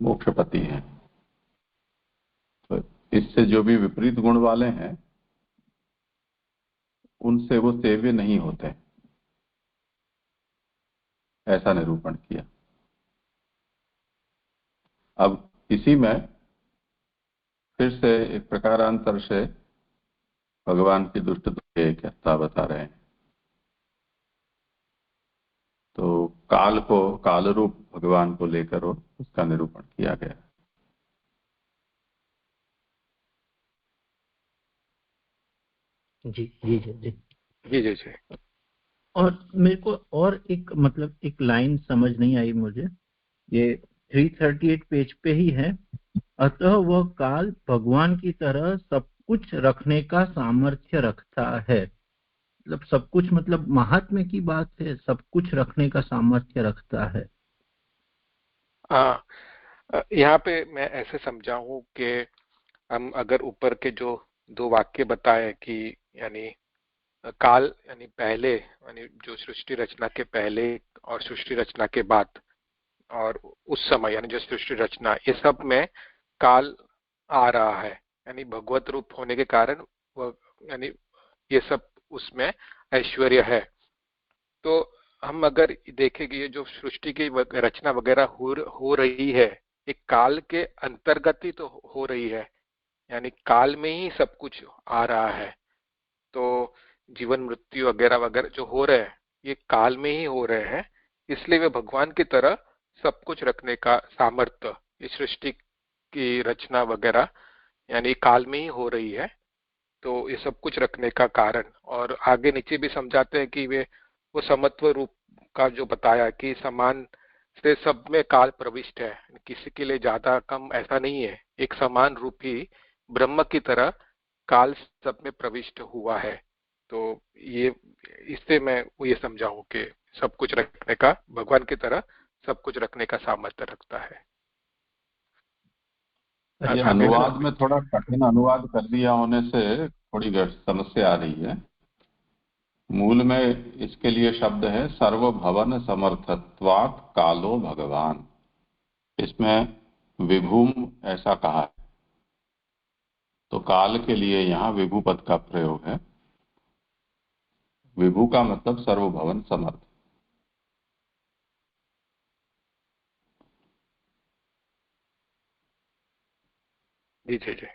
मोक्षपति हैं। तो इससे जो भी विपरीत गुण वाले हैं उनसे वो सेव्य नहीं होते, ऐसा निरूपण किया। अब इसी में फिर से एक प्रकारांतर से भगवान की दुष्ट एकता बता रहे हैं। तो काल को, काल रूप भगवान को लेकर उसका निरूपण किया गया। जी जी जी जी जी जी जी। और मेरे को और एक मतलब एक लाइन समझ नहीं आई मुझे, ये 338 पेज पे ही है। अतः वह काल भगवान की तरह सब कुछ रखने का सामर्थ्य रखता है। मतलब सब कुछ, मतलब महात्म्य की बात है, सब कुछ रखने का सामर्थ्य रखता है। हाँ, यहाँ पे मैं ऐसे समझा हूँ कि हम अगर ऊपर के जो दो वाक्य बताए कि यानी काल यानी पहले, यानी जो सृष्टि रचना के पहले और सृष्टि रचना के बाद और उस समय यानी जो सृष्टि रचना, ये सब में काल आ रहा है, यानी भगवत रूप होने के कारण वह, यानी ये सब उसमें ऐश्वर्य है। तो हम अगर देखेंगे ये जो सृष्टि की रचना वगैरह हो रही है, एक काल के अंतर्गत ही तो हो रही है, यानी काल में ही सब कुछ आ रहा है। तो जीवन मृत्यु वगैरह वगैरह जो हो रहे हैं ये काल में ही हो रहे हैं, इसलिए वे भगवान की तरह सब कुछ रखने का सामर्थ्य, इस सृष्टि की रचना वगैरह यानी काल में ही हो रही है, तो ये सब कुछ रखने का कारण। और आगे नीचे भी समझाते हैं कि वे वो समत्व रूप का जो बताया कि समान से सब में काल प्रविष्ट है, किसी के लिए ज्यादा कम ऐसा नहीं है, एक समान रूप ही ब्रह्म की तरह काल सब में प्रविष्ट हुआ है। तो ये इससे मैं वो ये समझाऊं कि सब कुछ रखने का, भगवान की तरह सब कुछ रखने का सामर्थ्य रखता है। ये आगे अनुवाद में थोड़ा कठिन अनुवाद कर दिया होने से थोड़ी समस्या आ रही है। मूल में इसके लिए शब्द है सर्वभवन समर्थत्वात् कालो भगवान। इसमें विभूम ऐसा कहा है, तो काल के लिए यहाँ विभू पद का प्रयोग है। विभू का मतलब सर्वभवन समर्थ। जी जी जी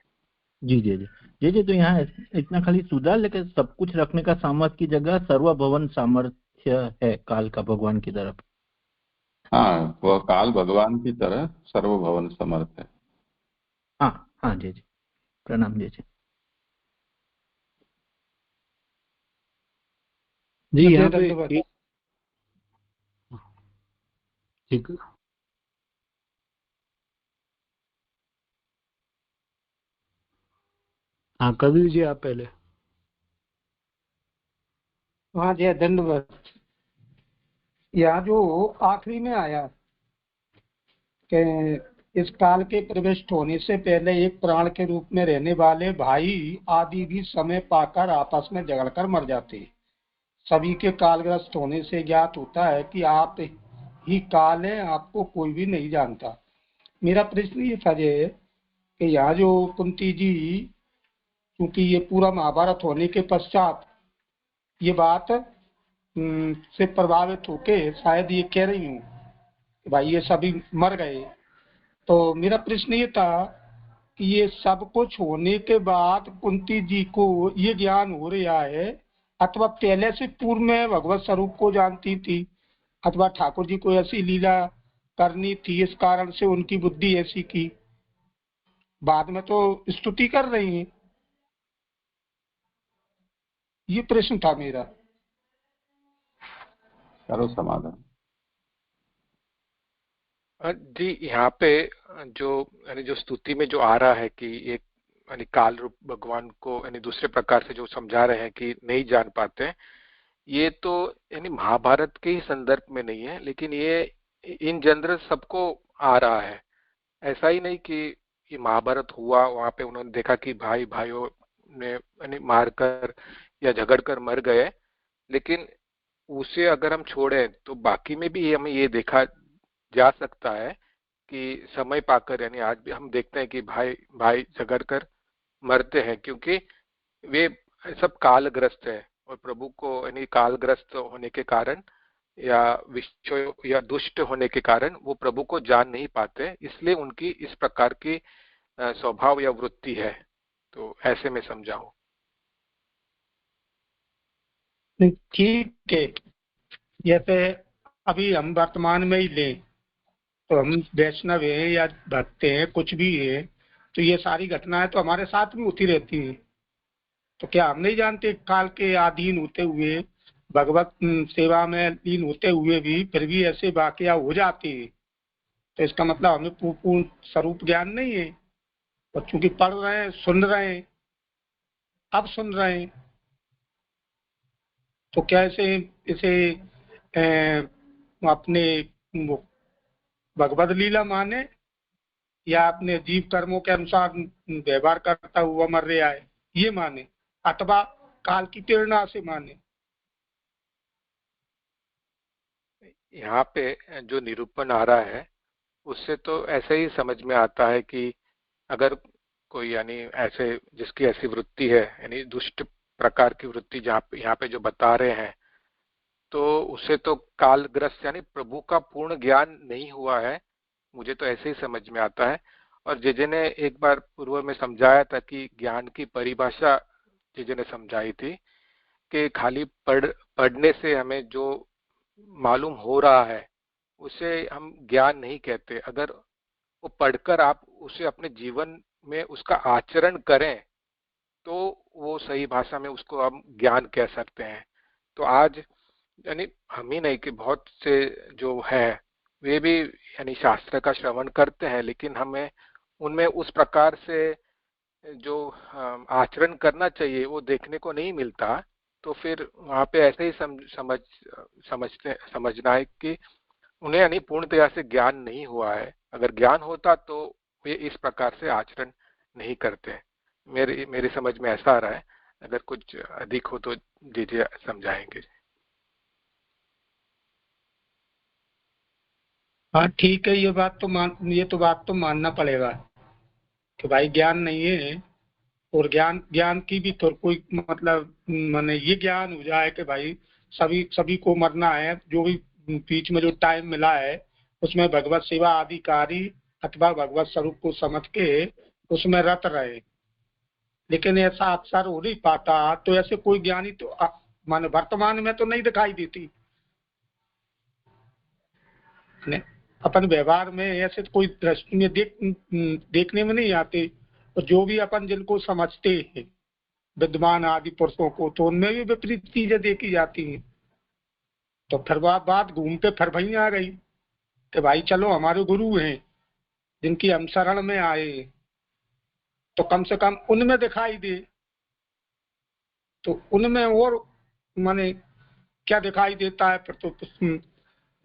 जी जी जी जी जी। तो यहाँ इतना खाली सुधार, लेकिन सब कुछ रखने का सामर्थ्य की जगह सर्वभवन सामर्थ्य है काल का भगवान की तरफ। हाँ, वह काल भगवान की तरह सर्वभवन समर्थ है। हाँ हाँ जी जी, प्रणाम जी जी। जी यहाँ पे एक ठीक। हाँ कबीर जी आप पहले। हाँ जी धन्यवाद। यहाँ जो आखिरी में आया कि इस काल के प्रविष्ट होने से पहले एक प्राण के रूप में रहने वाले भाई आदि भी समय पाकर आपस में झगड़कर मर जाते। सभी के कालग्रस्त होने से ज्ञात होता है कि आप ही काल है, आपको कोई भी नहीं जानता। मेरा प्रश्न ये था कि यहाँ जो कुंती जी, क्योंकि ये पूरा महाभारत होने के पश्चात ये बात से प्रभावित होके शायद ये कह रही हूँ कि भाई ये सभी मर गए। तो मेरा प्रश्न ये था कि ये सब कुछ होने के बाद कुंती जी को ये ज्ञान हो रहा है, अथवा पहले से पूर्व में भगवत स्वरूप को जानती थी, अथवा ठाकुर जी को ऐसी लीला करनी थी इस कारण से उनकी बुद्धि ऐसी की। बाद में तो स्तुति कर रही है। ये प्रश्न था मेरा। करो समाधान। जी, यहाँ पे जो यानी जो स्तुति में जो आ रहा है कि एक यानी काल रूप भगवान को यानी दूसरे प्रकार से जो समझा रहे हैं कि नहीं जान पाते हैं, ये तो यानी महाभारत के ही संदर्भ में नहीं है, लेकिन ये इन जनरल सबको आ रहा है। ऐसा ही नहीं कि ये महाभारत हुआ वहां पे उन्होंने देखा कि भाई भाइयों ने यानी मारकर या झगड़कर मर गए, लेकिन उसे अगर हम छोड़ें तो बाकी में भी हमें ये देखा जा सकता है कि समय पाकर यानी आज भी हम देखते हैं कि भाई भाई झगड़ कर मरते हैं, क्योंकि वे सब कालग्रस्त है और प्रभु को यानी कालग्रस्त होने के कारण या विश्व या दुष्ट होने के कारण वो प्रभु को जान नहीं पाते, इसलिए उनकी इस प्रकार की स्वभाव या वृत्ति है, तो ऐसे में समझाऊं। ठीक है, जैसे अभी हम वर्तमान में ही लें तो हम वैष्णव हैं या भक्त हैं, कुछ भी है, तो ये सारी घटनाएं तो हमारे साथ में होती रहती हैं। तो क्या हम नहीं जानते काल के अधीन होते हुए, भगवत सेवा में लीन होते हुए भी फिर भी ऐसे वाकया हो जाते हैं? तो इसका मतलब हमें पूर्ण स्वरूप ज्ञान नहीं है, और चूंकि पढ़ रहे हैं, सुन रहे हैं, अब सुन रहे हैं, तो क्या इसे इसे अपने भगवत लीला माने या अपने जीव कर्मों के अनुसार व्यवहार करता हुआ मर रहा है ये माने, अथवा काल की प्रेरणा से माने? यहाँ पे जो निरूपण आ रहा है उससे तो ऐसे ही समझ में आता है कि अगर कोई यानी ऐसे जिसकी ऐसी वृत्ति है, यानी दुष्ट प्रकार की वृत्ति जहाँ पे यहाँ पे जो बता रहे हैं, तो उसे तो कालग्रस्त यानी प्रभु का पूर्ण ज्ञान नहीं हुआ है, मुझे तो ऐसे ही समझ में आता है। और जेजे ने एक बार पूर्व में समझाया था कि ज्ञान की परिभाषा जेजे ने समझाई थी कि खाली पढ़ने से हमें जो मालूम हो रहा है उसे हम ज्ञान नहीं कहते। अगर वो पढ़कर आप उसे अपने जीवन में उसका आचरण करें तो वो सही भाषा में उसको हम ज्ञान कह सकते हैं। तो आज यानी हम ही नहीं कि बहुत से जो है वे भी यानी शास्त्र का श्रवण करते हैं, लेकिन हमें उनमें उस प्रकार से जो आचरण करना चाहिए वो देखने को नहीं मिलता। तो फिर वहाँ पे ऐसे ही समझना है कि उन्हें यानी पूर्णतया से ज्ञान नहीं हुआ है। अगर ज्ञान होता तो वे इस प्रकार से आचरण नहीं करते। मेरी समझ में ऐसा आ रहा है, अगर कुछ अधिक हो तो दीजिए, समझाएंगे। हाँ ठीक है, ये बात तो मानना पड़ेगा कि भाई ज्ञान नहीं है, और ज्ञान की भी तो कोई मतलब माने ये ज्ञान हो जाए कि भाई सभी को मरना है, जो भी बीच में जो टाइम मिला है उसमें भगवत सेवा आदि कार्य अथवा भगवत स्वरूप को समझ के उसमें रत रहे। लेकिन ऐसा अक्सर हो नहीं पाता, तो ऐसे कोई ज्ञानी तो माने वर्तमान में तो नहीं दिखाई देती। अपन व्यवहार में ऐसे कोई दृष्टि में देखने में नहीं आते। और जो भी अपन जिनको समझते हैं विद्वान आदि पुरुषों को, तो उनमें भी विपरीत चीजें देखी जाती हैं। तो फिर बात घूम के फिर वहीं आ गई कि भाई चलो हमारे गुरु हैं जिनकी हम शरण में आए, तो कम से कम उनमें दिखाई दे। तो उनमें और माने क्या दिखाई देता है, फिर तो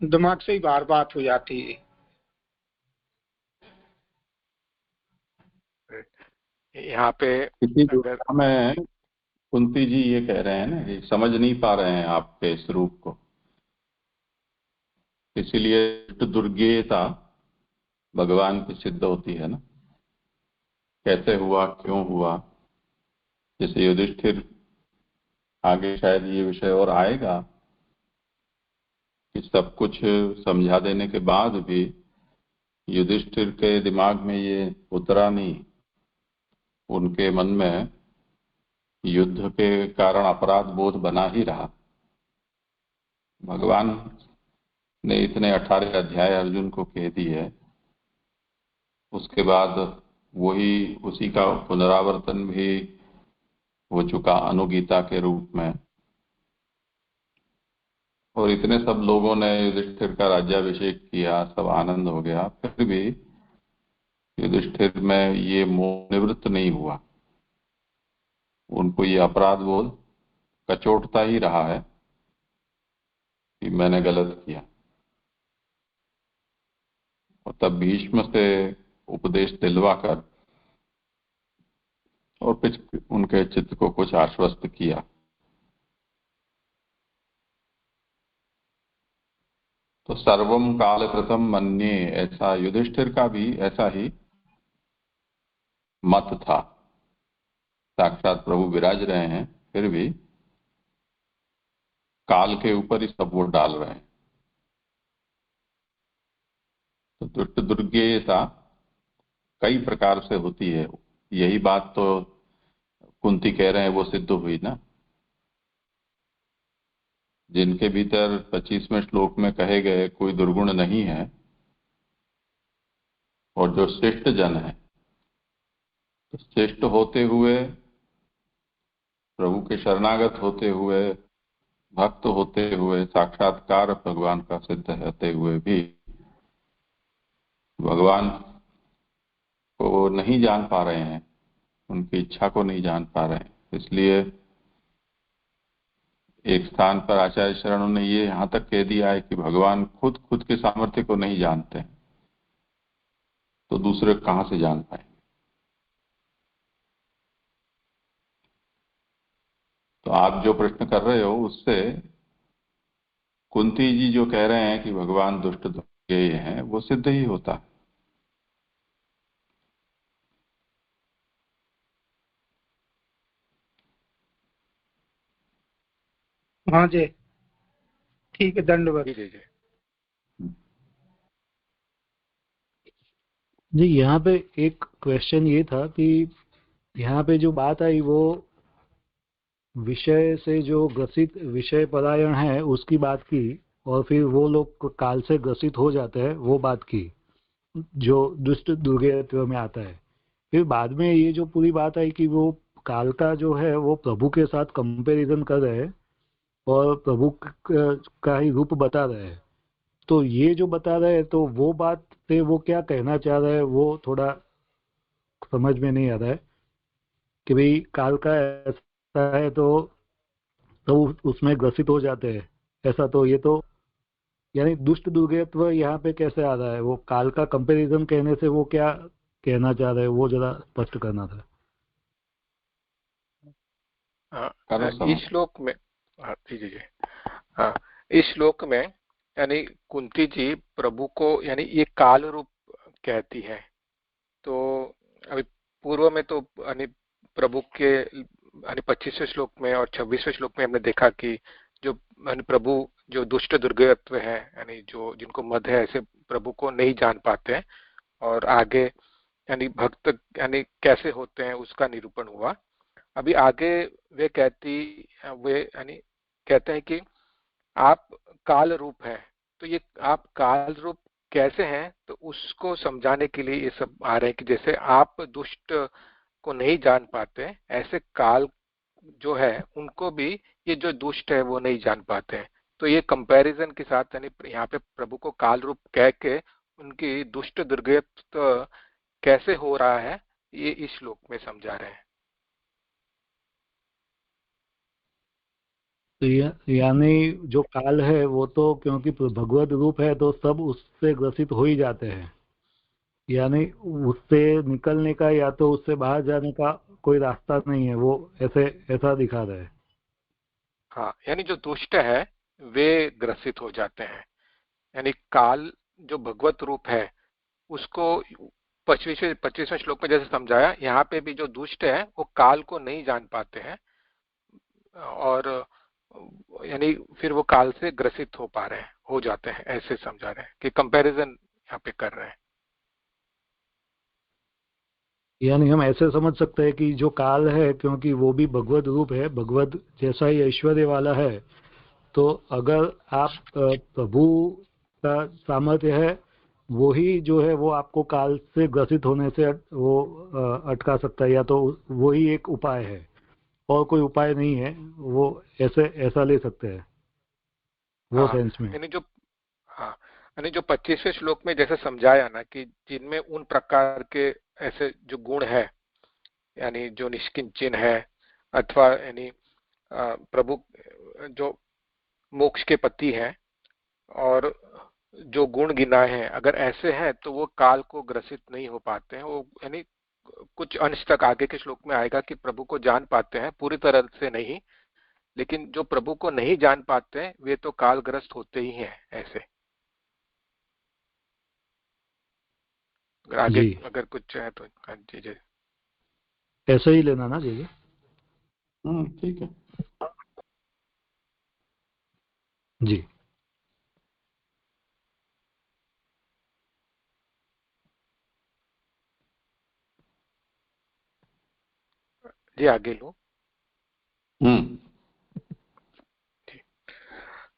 दिमाग से ही बार बात हो जाती है। यहाँ पे किसी अगर में कुंती जी ये कह रहे हैं ना कि समझ नहीं पा रहे हैं आपके इस रूप को, इसीलिए दुर्गेयता भगवान की सिद्ध होती है ना। कैसे हुआ, क्यों हुआ, जैसे युधिष्ठिर, आगे शायद ये विषय और आएगा कि सब कुछ समझा देने के बाद भी युधिष्ठिर के दिमाग में ये उतरा नहीं, उनके मन में युद्ध के कारण अपराध बोध बना ही रहा। भगवान ने इतने 18 अध्याय अर्जुन को कह दिए, उसके बाद वही उसी का पुनरावर्तन भी हो चुका अनुगीता के रूप में, और इतने सब लोगों ने युधिष्ठिर का राज्याभिषेक किया, सब आनंद हो गया, फिर भी युधिष्ठिर में ये मोह निवृत्त नहीं हुआ। उनको ये अपराध बोध कचोटता ही रहा है कि मैंने गलत किया। और तब भीष्म से उपदेश दिलवाकर और फिर उनके चित्त को कुछ आश्वस्त किया। तो सर्वम काल प्रथम मन्ये, ऐसा युधिष्ठिर का भी ऐसा ही मत था। साक्षात प्रभु विराज रहे हैं, फिर भी काल के ऊपर ही सब वो डाल रहे हैं। तो दुष्ट दुर्गेयता कई प्रकार से होती है। यही बात तो कुंती कह रहे हैं, वो सिद्ध हुई ना। जिनके भीतर 25वें श्लोक में कहे गए कोई दुर्गुण नहीं है, और जो श्रेष्ठ जन है, तो श्रेष्ठ होते हुए, प्रभु के शरणागत होते हुए, भक्त होते हुए, साक्षात्कार भगवान का सिद्ध होते हुए भी भगवान को नहीं जान पा रहे हैं, उनकी इच्छा को नहीं जान पा रहे हैं। इसलिए एक स्थान पर आचार्य शरणों ने ये यहां तक कह दिया है कि भगवान खुद खुद के सामर्थ्य को नहीं जानते, तो दूसरे कहां से जान पाए। तो आप जो प्रश्न कर रहे हो उससे कुंती जी जो कह रहे हैं कि भगवान दुष्ट दुर्गेय हैं, वो सिद्ध ही होता है। हाँ जी, ठीक है, दंडवत। जी जी जी। जी यहाँ पे एक क्वेश्चन ये था कि यहाँ पे जो बात आई वो विषय से जो ग्रसित विषय परायण है उसकी बात की, और फिर वो लोग काल से ग्रसित हो जाते हैं वो बात की, जो दुष्ट दुर्गेयत्व में आता है। फिर बाद में ये जो पूरी बात आई कि वो काल का जो है वो प्रभु के साथ कंपैरिजन कर रहे हैं और प्रभु का ही रूप बता रहे हैं। तो ये जो बता रहे हैं, तो वो बात से वो क्या कहना चाह रहे हैं वो थोड़ा समझ में नहीं आ रहा है कि भाई काल का ऐसा है तो उसमें ग्रसित हो जाते हैं ऐसा। तो ये तो यानी दुष्ट दुर्गेयत्व यहाँ पे कैसे आ रहा है, वो काल का कंपैरिजन कहने से वो क्या कहना चाह रहे हैं वो जरा स्पष्ट करना था। इस श्लोक में, हाँ जी जी जी, हाँ, इस श्लोक में यानी कुंती जी प्रभु को यानी ये काल रूप कहती है। तो अभी पूर्व में तो यानी प्रभु के यानी 25वें श्लोक में और 26वें श्लोक में हमने देखा कि जो यानी प्रभु जो दुष्ट दुर्गत्व है, यानी जो जिनको मद है, ऐसे प्रभु को नहीं जान पाते हैं। और आगे यानी भक्त यानी कैसे होते हैं उसका निरूपण हुआ। अभी आगे वे यानी कहते हैं कि आप काल रूप है। तो ये आप काल रूप कैसे हैं, तो उसको समझाने के लिए ये सब आ रहे हैं कि जैसे आप दुष्ट को नहीं जान पाते, ऐसे काल जो है उनको भी ये जो दुष्ट है वो नहीं जान पाते हैं। तो ये कंपैरिजन के साथ यानी यहाँ पे प्रभु को काल रूप कह के उनकी दुष्ट दुर्गत कैसे हो रहा है, ये इस श्लोक में समझा रहे हैं। तो यानी जो काल है वो तो क्योंकि भगवत रूप है तो सब उससे ग्रसित हो ही जाते हैं, यानी उससे निकलने का या तो उससे बाहर जाने का कोई रास्ता नहीं है, वो ऐसे ऐसा दिखा रहे हैं। हाँ, यानी जो दुष्ट है वे ग्रसित हो जाते हैं। यानी काल जो भगवत रूप है उसको 25वें श्लोक में जैसे समझाया, यहाँ पे भी जो दुष्ट है वो काल को नहीं जान पाते हैं, और यानी फिर वो काल से ग्रसित हो पा रहे हैं, हो जाते हैं, ऐसे समझा रहे हैं कि कंपैरिजन यहाँ पे कर रहे हैं। यानी हम ऐसे समझ सकते हैं कि जो काल है क्योंकि वो भी भगवत रूप है, भगवत जैसा ही ऐश्वर्य वाला है, तो अगर आप प्रभु का सामर्थ्य है वो ही जो है वो आपको काल से ग्रसित होने से वो अटका सकता है, या तो वो ही एक उपाय है और कोई उपाय नहीं है, वो ऐसे ऐसा ले सकते हैं वो हाँ, सेंस में। यानी जो हाँ, यानी जो 25वें श्लोक में जैसे समझाया ना कि जिनमें उन प्रकार के ऐसे जो गुण है, यानी जो निष्किंचन है, अथवा यानी प्रभु जो मोक्ष के पति हैं, और जो गुण गिनाए हैं अगर ऐसे हैं तो वो काल को ग्रसित नहीं हो पाते हैं। वो यानी कुछ अंश तक आगे के श्लोक में आएगा कि प्रभु को जान पाते हैं, पूरी तरह से नहीं, लेकिन जो प्रभु को नहीं जान पाते हैं वे तो कालग्रस्त होते ही हैं ऐसे। अगर आगे जी अगर कुछ है तो हाँ जी जी। ऐसा ही लेना ना जी। ठीक है। जी आगे लूं?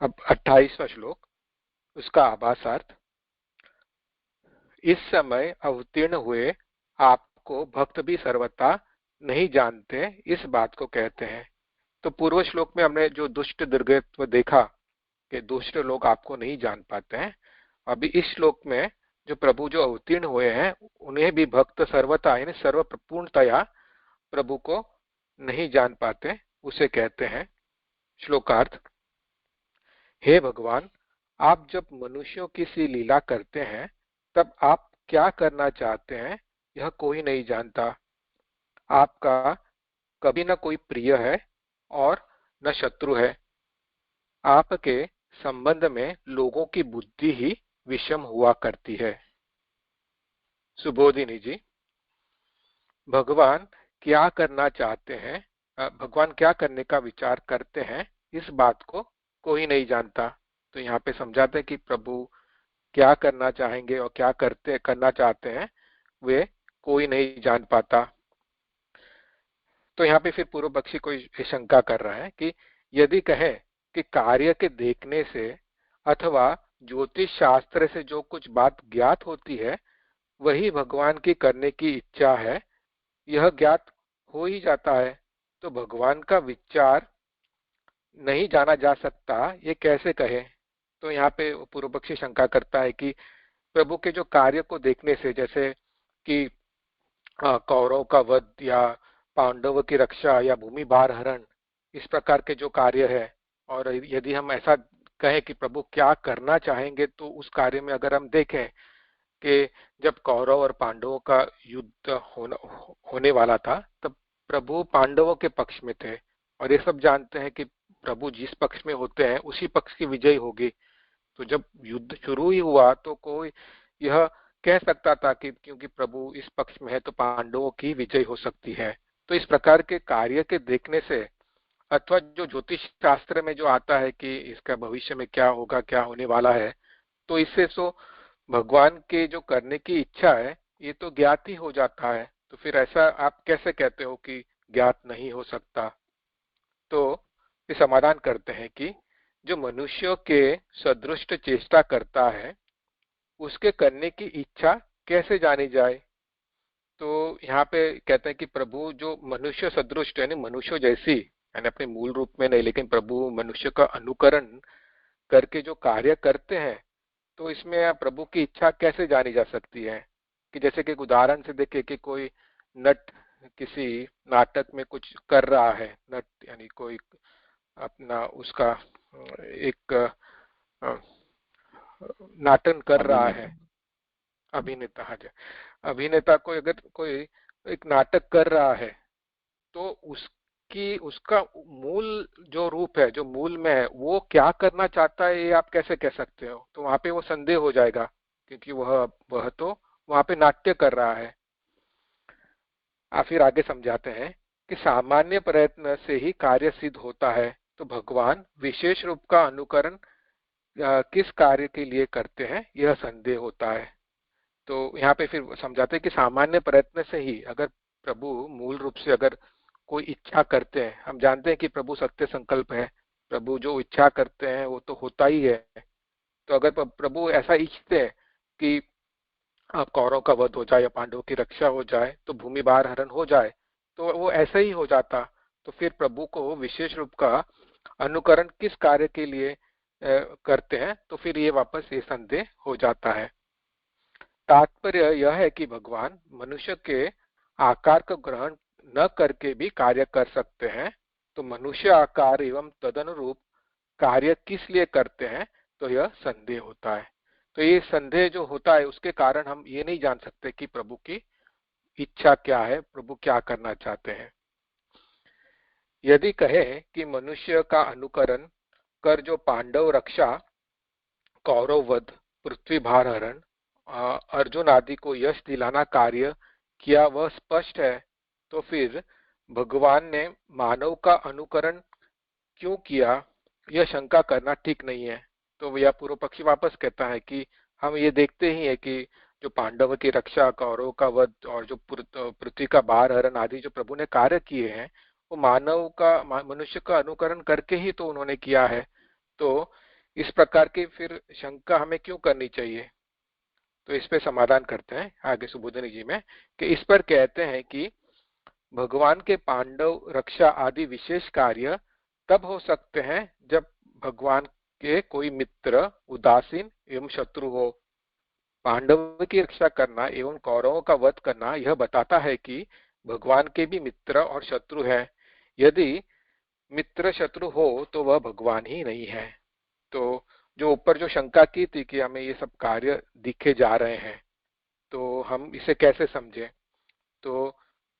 अब 28वां श्लोक, उसका आभासार्थ। इस समय अवतीर्ण हुए आपको भक्त भी सर्वथा नहीं जानते, इस बात को कहते हैं। तो पूर्व श्लोक में हमने जो दुष्ट दुर्गत्व देखा कि दुष्ट लोग आपको नहीं जान पाते हैं, अभी इस श्लोक में जो प्रभु जो अवतीर्ण हुए हैं उन्हें भी भक्त सर्वथा यानी सर्वपूर्णतया प्रभु को नहीं जान पाते, उसे कहते हैं। श्लोकार्थ। हे भगवान, आप जब मनुष्यों की सी लीला करते हैं तब आप क्या करना चाहते हैं यह कोई नहीं जानता। आपका कभी न कोई प्रिय है और न शत्रु है। आपके संबंध में लोगों की बुद्धि ही विषम हुआ करती है। सुबोधिनी जी, भगवान क्या करना चाहते हैं, भगवान क्या करने का विचार करते हैं, इस बात को कोई नहीं जानता। तो यहाँ पे समझाते हैं कि प्रभु क्या करना चाहेंगे और क्या करना चाहते हैं वे कोई नहीं जान पाता। तो यहाँ पे फिर पूर्व पक्षी कोई शंका कर रहा है कि यदि कहे कि कार्य के देखने से अथवा ज्योतिष शास्त्र से जो कुछ बात ज्ञात होती है वही भगवान की करने की इच्छा है, यह ज्ञात हो ही जाता है, तो भगवान का विचार नहीं जाना जा सकता, ये कैसे कहे। तो यहाँ पे पूर्व पक्षी शंका करता है कि प्रभु के जो कार्य को देखने से, जैसे कि कौरव का वध या पांडव की रक्षा या भूमि भार हरण, इस प्रकार के जो कार्य है, और यदि हम ऐसा कहें कि प्रभु क्या करना चाहेंगे, तो उस कार्य में अगर हम देखें कि जब कौरव और पांडवों का युद्ध होने वाला था तब प्रभु पांडवों के पक्ष में थे, और ये सब जानते हैं कि प्रभु जिस पक्ष में होते हैं उसी पक्ष की विजय होगी। तो जब युद्ध शुरू ही हुआ तो कोई यह कह सकता था कि क्योंकि प्रभु इस पक्ष में है तो पांडवों की विजय हो सकती है। तो इस प्रकार के कार्य के देखने से, अथवा जो ज्योतिष शास्त्र में जो आता है कि इसका भविष्य में क्या होगा, क्या होने वाला है, तो इससे तो भगवान के जो करने की इच्छा है ये तो ज्ञात ही हो जाता है। तो फिर ऐसा आप कैसे कहते हो कि ज्ञात नहीं हो सकता। तो ये समाधान करते हैं कि जो मनुष्यों के सदृष्ट चेष्टा करता है उसके करने की इच्छा कैसे जानी जाए। तो यहाँ पे कहते हैं कि प्रभु जो मनुष्य सदृश यानी मनुष्य जैसी, यानी अपने मूल रूप में नहीं, लेकिन प्रभु मनुष्य का अनुकरण करके जो कार्य करते हैं, तो इसमें प्रभु की इच्छा कैसे जानी जा सकती है। कि जैसे कि उदाहरण से देखे कि कोई नट किसी नाटक में कुछ कर रहा है, नट यानी कोई अपना उसका एक नाटक कर रहा है, अभिनेता। हाँ जी, अभिनेता को अगर कोई एक नाटक कर रहा है तो उसका मूल जो रूप है, जो मूल में है, वो क्या करना चाहता है ये आप कैसे कह सकते हो। तो वहां पे वो संदेह हो जाएगा, क्योंकि वह तो वहां पे नाट्य कर रहा है। आप फिर आगे समझाते हैं कि सामान्य प्रयत्न से ही कार्य सिद्ध होता है, तो भगवान विशेष रूप का अनुकरण किस कार्य के लिए करते हैं यह संदेह होता है। तो यहाँ पे फिर समझाते हैं कि सामान्य प्रयत्न से ही, अगर प्रभु मूल रूप से अगर कोई इच्छा करते हैं, हम जानते हैं कि प्रभु सत्य संकल्प है, प्रभु जो इच्छा करते हैं वो तो होता ही है। तो अगर प्रभु ऐसा इच्छते हैं कि कौरव का वध हो जाए या पांडवों की रक्षा हो जाए, तो भूमि भार हरण हो जाए, तो वो ऐसा ही हो जाता। तो फिर प्रभु को विशेष रूप का अनुकरण किस कार्य के लिए करते हैं, तो फिर ये वापस ये संदेह हो जाता है। तात्पर्य यह है कि भगवान मनुष्य के आकार का ग्रहण न करके भी कार्य कर सकते हैं, तो मनुष्य आकार एवं तदनुरूप कार्य किस लिए करते हैं, तो यह संदेह होता है। तो ये संदेह जो होता है उसके कारण हम ये नहीं जान सकते कि प्रभु की इच्छा क्या है, प्रभु क्या करना चाहते हैं। यदि कहे कि मनुष्य का अनुकरण कर जो पांडव रक्षा, कौरव वध, पृथ्वी भार हरण, अर्जुन आदि को यश दिलाना कार्य किया वह स्पष्ट है, तो फिर भगवान ने मानव का अनुकरण क्यों किया, यह शंका करना ठीक नहीं है। तो यह पूर्व पक्षी वापस कहता है कि हम ये देखते ही है कि जो पांडव की रक्षा, कौरव का वध और जो पृथ्वी का भार हरण आदि जो प्रभु ने कार्य किए हैं वो मनुष्य का अनुकरण करके ही तो उन्होंने किया है। तो इस प्रकार की फिर शंका हमें क्यों करनी चाहिए? तो इस पे समाधान करते हैं आगे सुबोधनी जी में कि इस पर कहते हैं कि भगवान के पांडव रक्षा आदि विशेष कार्य तब हो सकते हैं जब भगवान के कोई मित्र उदासीन एवं शत्रु हो। पांडव की रक्षा करना एवं कौरवों का वध करना यह बताता है कि भगवान के भी मित्र और शत्रु है। यदि मित्र शत्रु हो तो वह भगवान ही नहीं है। तो जो ऊपर जो शंका की थी कि हमें ये सब कार्य दिखे जा रहे हैं, तो हम इसे कैसे समझे? तो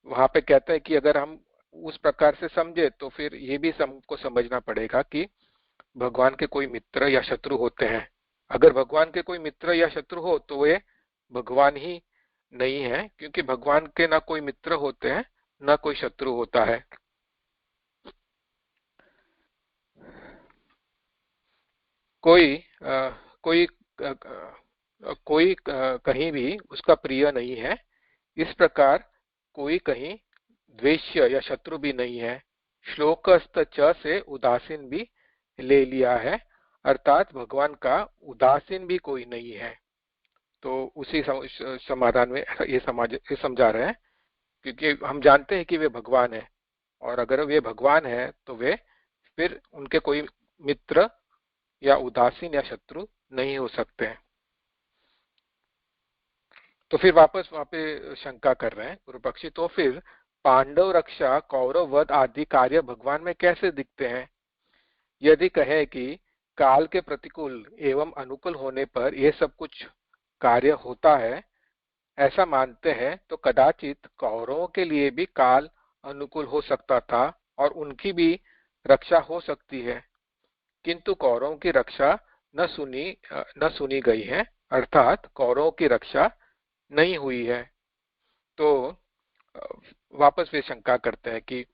वहां पे कहते हैं कि अगर हम उस प्रकार से समझे तो फिर ये भी हमको समझना पड़ेगा कि भगवान के कोई मित्र या शत्रु होते हैं। अगर भगवान के कोई मित्र या शत्रु हो तो वे भगवान ही नहीं है, क्योंकि भगवान के ना कोई मित्र होते हैं ना कोई शत्रु होता है। कोई कहीं भी उसका प्रिय नहीं है। इस प्रकार कोई कहीं द्वेष्य या शत्रु भी नहीं है। श्लोकस्थ च से उदासीन भी ले लिया है, अर्थात भगवान का उदासीन भी कोई नहीं है। तो उसी समाधान में ये समझा रहे हैं, क्योंकि हम जानते हैं कि वे भगवान है, और अगर वे भगवान है तो वे फिर उनके कोई मित्र या उदासीन या शत्रु नहीं हो सकते हैं। तो फिर वापस वहां पे शंका कर रहे हैं पूर्व पक्षी, तो फिर पांडव रक्षा, कौरव वध आदि कार्य भगवान में कैसे दिखते हैं? यदि कहे कि काल के प्रतिकूल एवं अनुकूल होने पर यह सब कुछ कार्य होता है, ऐसा मानते हैं, तो कदाचित कौरवों के लिए भी काल अनुकूल हो सकता था और उनकी भी रक्षा हो सकती है, किंतु कौरवों की रक्षा न सुनी गई है, अर्थात कौरवों की रक्षा नहीं हुई है। तो वापस वे शंका करते हैं कि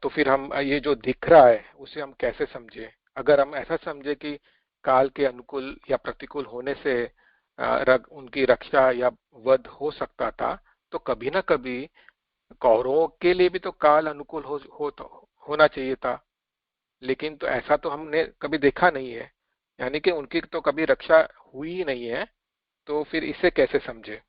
तो फिर हम ये जो दिख रहा है उसे हम कैसे समझे? अगर हम ऐसा समझे कि काल के अनुकूल या प्रतिकूल होने से उनकी रक्षा या वध हो सकता था, तो कभी ना कभी कौरवों के लिए भी तो काल अनुकूल होना चाहिए था। लेकिन तो ऐसा तो हमने कभी देखा नहीं है, यानी कि उनकी तो कभी रक्षा हुई ही नहीं है। तो फिर इसे कैसे समझे?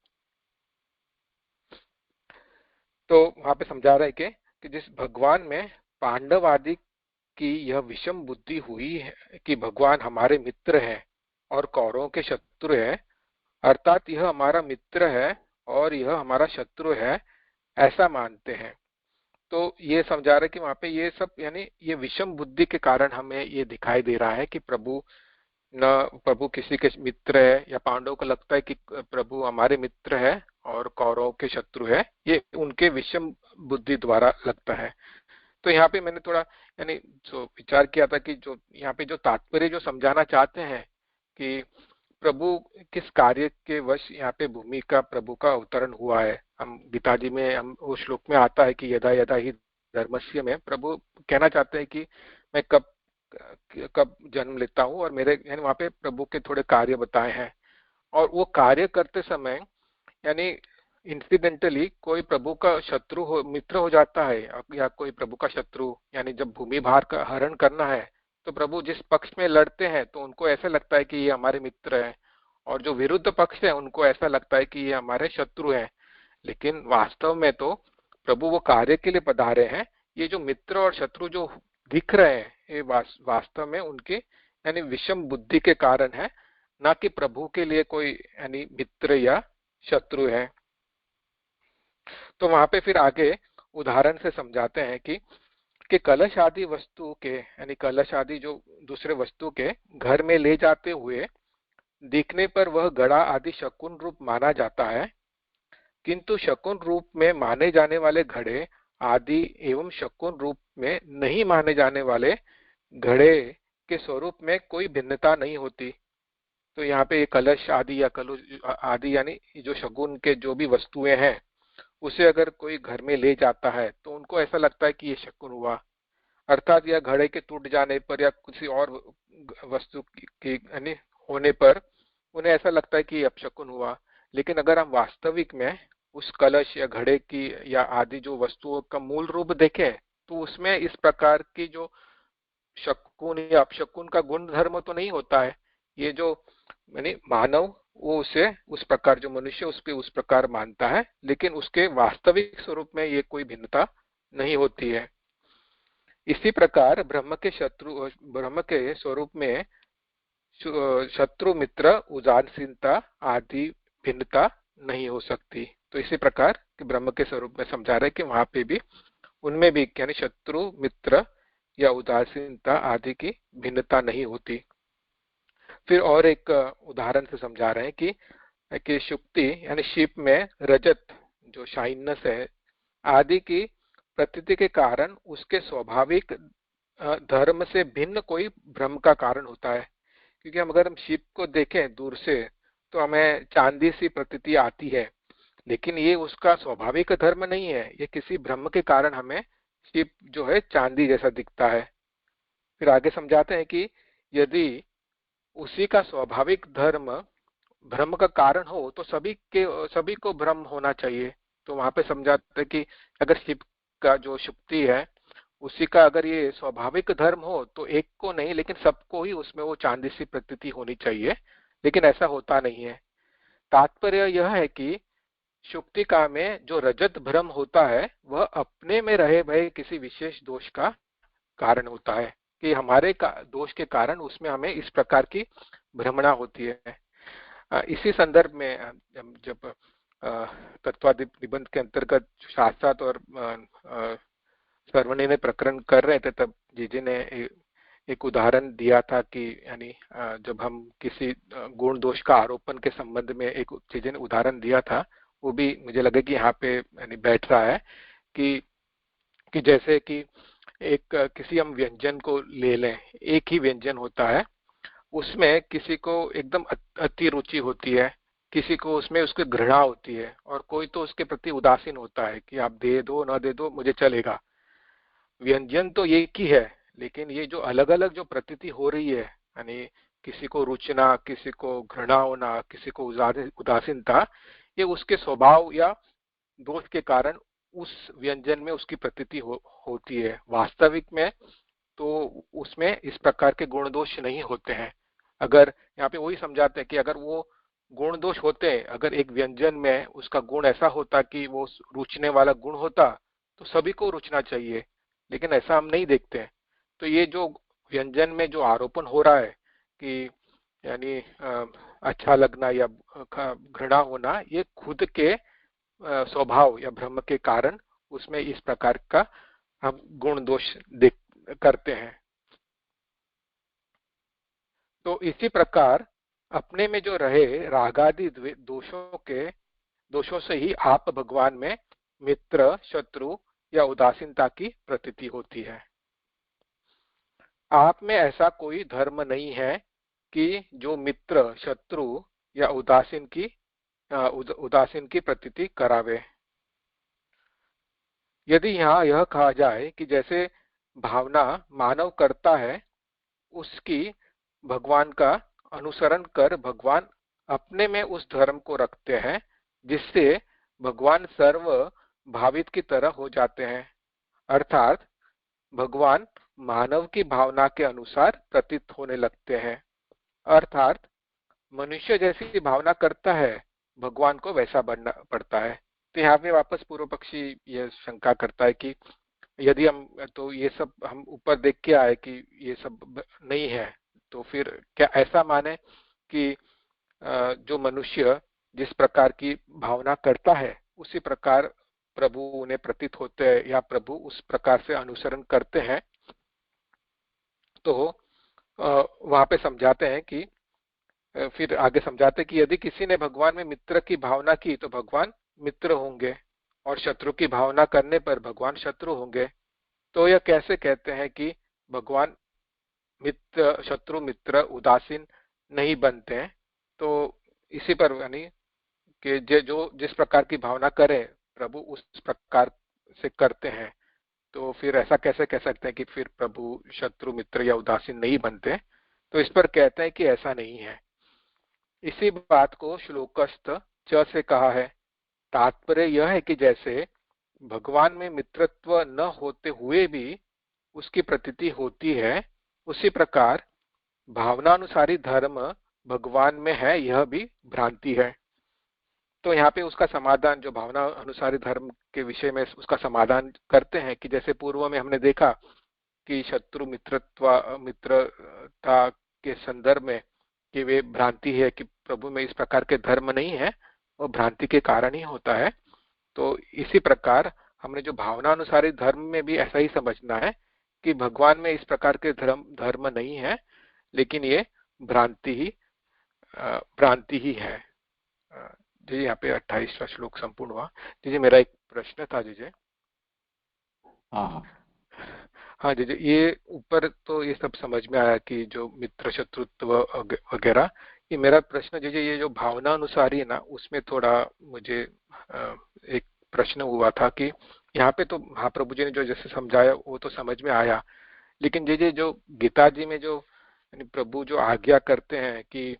तो वहां पे समझा रहे हैं कि जिस भगवान में पांडव आदि की यह विषम बुद्धि हुई है कि भगवान हमारे मित्र हैं और कौरवों के शत्रु है, अर्थात यह हमारा मित्र है और यह हमारा शत्रु है, ऐसा मानते हैं। तो ये समझा रहे कि वहां पे ये सब यानी ये विषम बुद्धि के कारण हमें ये दिखाई दे रहा है कि प्रभु किसी के मित्र है, या पांडव को लगता है कि प्रभु हमारे मित्र है और कौरव के शत्रु है, ये उनके विषम बुद्धि द्वारा लगता है। तो यहाँ पे मैंने थोड़ा यानी जो विचार किया था कि जो यहाँ पे जो तात्पर्य जो समझाना चाहते हैं कि प्रभु किस कार्य के वश यहाँ पे भूमि का प्रभु का अवतरण हुआ है। हम गीता जी में हम वो श्लोक में आता है कि यदा यदा ही धर्मस्य में प्रभु कहना चाहते हैं कि मैं कब जन्म लेता हूँ, और मेरे यानी वहाँ पे प्रभु के थोड़े कार्य बताए हैं। और वो कार्य करते समय यानी इंसिडेंटली कोई प्रभु का मित्र हो जाता है, या कोई प्रभु का शत्रु, यानी जब भूमि भार का हरण करना है तो प्रभु जिस पक्ष में लड़ते हैं तो उनको ऐसा लगता है कि ये हमारे मित्र हैं, और जो विरुद्ध पक्ष है उनको ऐसा लगता है कि ये हमारे शत्रु हैं। लेकिन वास्तव में तो प्रभु वो कार्य के लिए पधारे हैं। ये जो मित्र और शत्रु जो दिख रहे हैं ये वास्तव में उनके यानी विषम बुद्धि के कारण है, ना कि प्रभु के लिए कोई यानी मित्र या शत्रु है। तो वहां पे फिर आगे उदाहरण से समझाते हैं कि कलश आदि वस्तु के यानी कलश आदि जो दूसरे वस्तु के घर में ले जाते हुए दिखने पर वह घड़ा आदि शकुन रूप माना जाता है, किंतु शकुन रूप में माने जाने वाले घड़े आदि एवं शकुन रूप में नहीं माने जाने वाले घड़े के स्वरूप में कोई भिन्नता नहीं होती। तो यहाँ पे कलश आदि या कलुष आदि यानी जो शगुन के जो भी वस्तुएं हैं उसे अगर कोई घर में ले जाता है तो उनको ऐसा लगता है कि ये शकुन हुआ, अर्थात यह घड़े के टूट जाने पर या किसी और वस्तु की यानी होने पर उन्हें ऐसा लगता है कि ये अपशकुन हुआ। लेकिन अगर हम वास्तविक में उस कलश या घड़े की या आदि जो वस्तुओं का मूल रूप देखें तो उसमें इस प्रकार की जो शकुन या अपशकुन का गुण धर्म तो नहीं होता है। ये जो यानी मानव वो उसे उस प्रकार, जो मनुष्य उस पे उस प्रकार मानता है, लेकिन उसके वास्तविक स्वरूप में ये कोई भिन्नता नहीं होती है। इसी प्रकार ब्रह्म के स्वरूप में शत्रु मित्र उदासीनता आदि भिन्नता नहीं हो सकती। तो इसी प्रकार कि ब्रह्म के स्वरूप में समझा रहे कि वहां पे भी उनमें भी यानी शत्रु मित्र या उदासीनता आदि की भिन्नता नहीं होती। फिर और एक उदाहरण से समझा रहे हैं कि शुक्ति यानी शिप में रजत जो शाइननेस है आदि की प्रतीति के कारण उसके स्वाभाविक धर्म से भिन्न कोई भ्रम का कारण होता है। क्योंकि अगर हम शिप को देखें दूर से तो हमें चांदी सी प्रतीति आती है, लेकिन ये उसका स्वाभाविक धर्म नहीं है, ये किसी भ्रम के कारण हमें शिप जो है चांदी जैसा दिखता है। फिर आगे समझाते हैं कि यदि उसी का स्वाभाविक धर्म भ्रम का कारण हो तो सभी को भ्रम होना चाहिए। तो वहां पे समझाते हैं कि अगर शिव का जो शुक्ति है उसी का अगर ये स्वाभाविक धर्म हो तो एक को नहीं लेकिन सबको ही उसमें वो चांदी सी प्रतीति होनी चाहिए, लेकिन ऐसा होता नहीं है। तात्पर्य यह है कि शुक्तिका में जो रजत भ्रम होता है वह अपने में रहे भय किसी विशेष दोष का कारण होता है, कि हमारे दोष के कारण उसमें हमें इस प्रकार की भ्रमणा होती है। इसी संदर्भ में जब तत्वादि निबंध के अंतर्गत शास्त्रार्थ और सर्वनिर्णय प्रकरण कर रहे थे तब जीजी ने एक उदाहरण दिया था कि यानी जब हम किसी गुण दोष का आरोपण के संबंध में एक जीजी ने उदाहरण दिया था, वो भी मुझे लगे कि यहाँ पे यानी बैठ रहा है कि जैसे कि किसी हम व्यंजन को ले लें, एक ही व्यंजन होता है, उसमें किसी को एकदम अति रुचि होती है, किसी को उसमें उसकी घृणा होती है और कोई तो उसके प्रति उदासीन होता है कि आप दे दो ना दे दो मुझे चलेगा। व्यंजन तो एक ही है, लेकिन ये जो अलग अलग जो प्रतीति हो रही है, यानी किसी को रुचना, किसी को घृणा होना, किसी को उदासीनता, ये उसके स्वभाव या दोष के कारण उस व्यंजन में उसकी प्रतीति होती है। वास्तविक में तो उसमें इस प्रकार के गुण दोष नहीं होते हैं। अगर यहाँ पे वही समझाते हैं कि अगर वो गुण दोष होते, अगर एक व्यंजन में उसका गुण ऐसा होता कि वो रुचने वाला गुण होता तो सभी को रुचना चाहिए, लेकिन ऐसा हम नहीं देखते। तो ये जो व्यंजन में जो आरोपण हो रहा है कि यानी अच्छा लगना या घृणा होना, ये खुद के स्वभाव या भ्रम के कारण उसमें इस प्रकार का हम गुण दोष करते हैं। तो इसी प्रकार अपने में जो रहे रागादि दोषों से ही आप भगवान में मित्र, शत्रु या उदासीनता की प्रतीति होती है। आप में ऐसा कोई धर्म नहीं है कि जो मित्र, शत्रु या उदासीन की प्रतीति करावे। यदि यहाँ यह कहा जाए कि जैसे भावना मानव करता है, उसकी भगवान का अनुसरण कर भगवान अपने में उस धर्म को रखते हैं जिससे भगवान सर्व भावित की तरह हो जाते हैं, अर्थात भगवान मानव की भावना के अनुसार प्रतीत होने लगते हैं। अर्थात मनुष्य जैसी भावना करता है भगवान को वैसा बनना पड़ता है। तो यहाँ पे वापस पूर्व पक्षी यह शंका करता है कि यदि हम तो ये सब हम ऊपर देख के आए कि ये सब नहीं है, तो फिर क्या ऐसा माने कि जो मनुष्य जिस प्रकार की भावना करता है उसी प्रकार प्रभु उन्हें प्रतीत होते हैं या प्रभु उस प्रकार से अनुसरण करते हैं। तो वहां पे समझाते हैं कि फिर आगे समझाते हैं कि यदि किसी ने भगवान में मित्र की भावना की तो भगवान मित्र होंगे और शत्रु की भावना करने पर भगवान शत्रु होंगे। तो यह कैसे कहते हैं कि भगवान शत्रु मित्र उदासीन नहीं बनते हैं? तो इसी पर यानी कि जो जिस प्रकार की भावना करे प्रभु उस प्रकार से करते हैं, तो फिर ऐसा कैसे कह सकते हैं कि फिर प्रभु शत्रु मित्र या उदासीन नहीं बनते? तो इस पर कहते हैं कि ऐसा नहीं है। इसी बात को श्लोकस्थ च से कहा है। तात्पर्य यह है कि जैसे भगवान में मित्रत्व न होते हुए भी उसकी प्रतीति होती है, उसी प्रकार भावनानुसारी धर्म भगवान में है, यह भी भ्रांति है। तो यहाँ पे उसका समाधान, जो भावना अनुसारी धर्म के विषय में उसका समाधान करते हैं कि जैसे पूर्व में हमने देखा कि शत्रु मित्रता के संदर्भ में कि वे भ्रांति है, कि प्रभु में इस प्रकार के धर्म नहीं है, वो भ्रांति के कारण ही होता है। तो इसी प्रकार हमने जो भावनानुसारी धर्म में भी ऐसा ही समझना है कि भगवान में इस प्रकार के धर्म नहीं है, लेकिन ये भ्रांति ही है। जी यहाँ पे 28वां श्लोक संपूर्ण हुआ। जी मेरा एक प्रश्न था जी। हाँ जी, ये ऊपर तो ये सब समझ में आया कि जो मित्र शत्रुत्व वगैरह, ये मेरा प्रश्न जी ये जो भावना अनुसारी है ना, उसमें थोड़ा मुझे एक प्रश्न हुआ था कि यहाँ पे तो महाप्रभु जी ने जो जैसे समझाया वो तो समझ में आया, लेकिन जी जो गीता जी में जो प्रभु जो आज्ञा करते हैं कि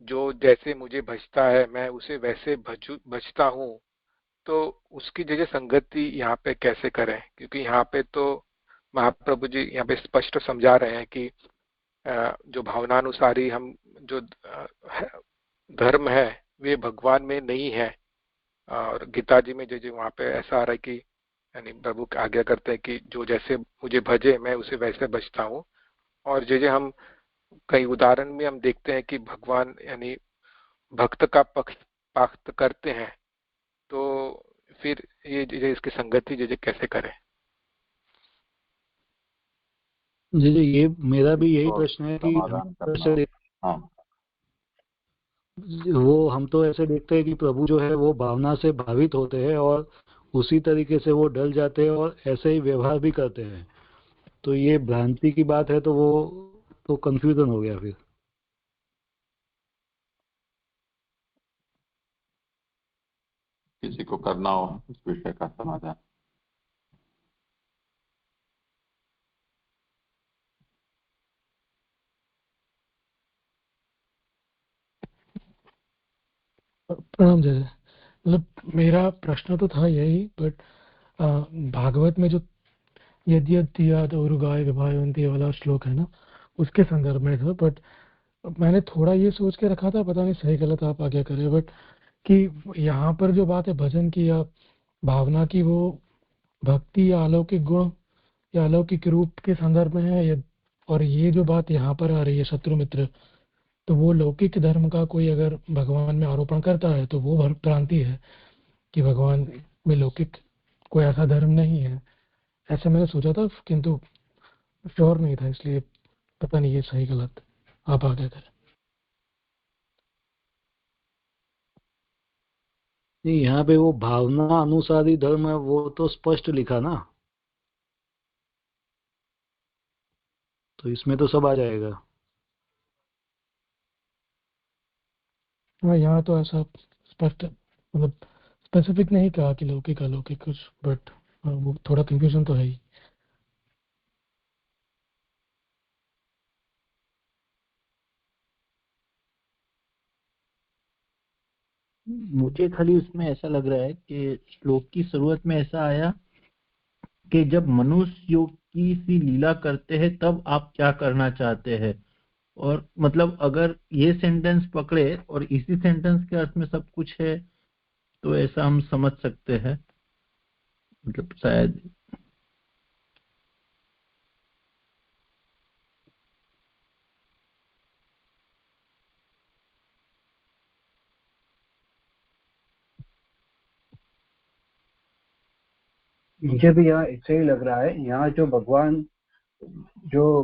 जो जैसे मुझे भजता है मैं उसे वैसे भजता हूँ, तो उसकी जगह संगति यहाँ पे कैसे करें? क्योंकि यहाँ पे तो महाप्रभु जी यहाँ पे स्पष्ट समझा रहे हैं कि जो भावनानुसारी हम जो धर्म है वे भगवान में नहीं है, और गीता जी में जो वहाँ पे ऐसा आ रहा है कि यानी प्रभु आज्ञा करते हैं कि जो जैसे मुझे भजे मैं उसे वैसे भजता हूँ। और जो हम कई उदाहरण में हम देखते हैं कि भगवान यानी भक्त का पक्ष करते हैं, तो फिर ये इसकी संगति जो कैसे करें? जी ये मेरा भी यही प्रश्न है कि वो हम तो ऐसे देखते हैं कि प्रभु जो है वो भावना से भावित होते हैं और उसी तरीके से वो डल जाते हैं और ऐसे ही व्यवहार भी करते हैं। तो ये भ्रांति की बात है, तो वो तो कंफ्यूजन हो गया। फिर किसी को करना हो इस विषय का समाधान। प्रणाम जय। मतलब मेरा प्रश्न तो था यही, बट भागवत में जो यद्यद् और गाय विभावन्ति वाला श्लोक है ना, उसके संदर्भ में था। बट मैंने थोड़ा ये सोच के रखा था, पता नहीं सही गलत आप आज्ञा करें, बट कि यहाँ पर जो बात है भजन की या भावना की, वो भक्ति या अलौकिक गुण या अलौकिक रूप के संदर्भ में है, और ये जो बात यहाँ पर आ रही है शत्रु मित्र, तो वो लौकिक धर्म का कोई अगर भगवान में आरोपण करता है तो वो भ्रांति है कि भगवान में लौकिक कोई ऐसा धर्म नहीं है। ऐसा मैंने सोचा था, किंतु श्योर नहीं था, इसलिए पता नहीं ये सही गलत आप आगे करें। नहीं, यहाँ पे वो भावना अनुसारी धर्म है वो तो स्पष्ट लिखा ना, तो इसमें तो सब आ जाएगा। हाँ, यहाँ तो ऐसा स्पष्ट मतलब स्पेसिफिक नहीं कहा कि लौकिक अलौकिक कुछ, बट वो थोड़ा कंफ्यूजन तो है ही। मुझे खाली उसमें ऐसा लग रहा है कि श्लोक की शुरुआत में ऐसा आया कि जब मनुष्य योग की सी लीला करते हैं तब आप क्या करना चाहते हैं, और मतलब अगर ये सेंटेंस पकड़े और इसी सेंटेंस के अर्थ में सब कुछ है तो ऐसा हम समझ सकते हैं, मतलब शायद। मुझे भी यहाँ ऐसे ही लग रहा है। यहाँ जो भगवान जो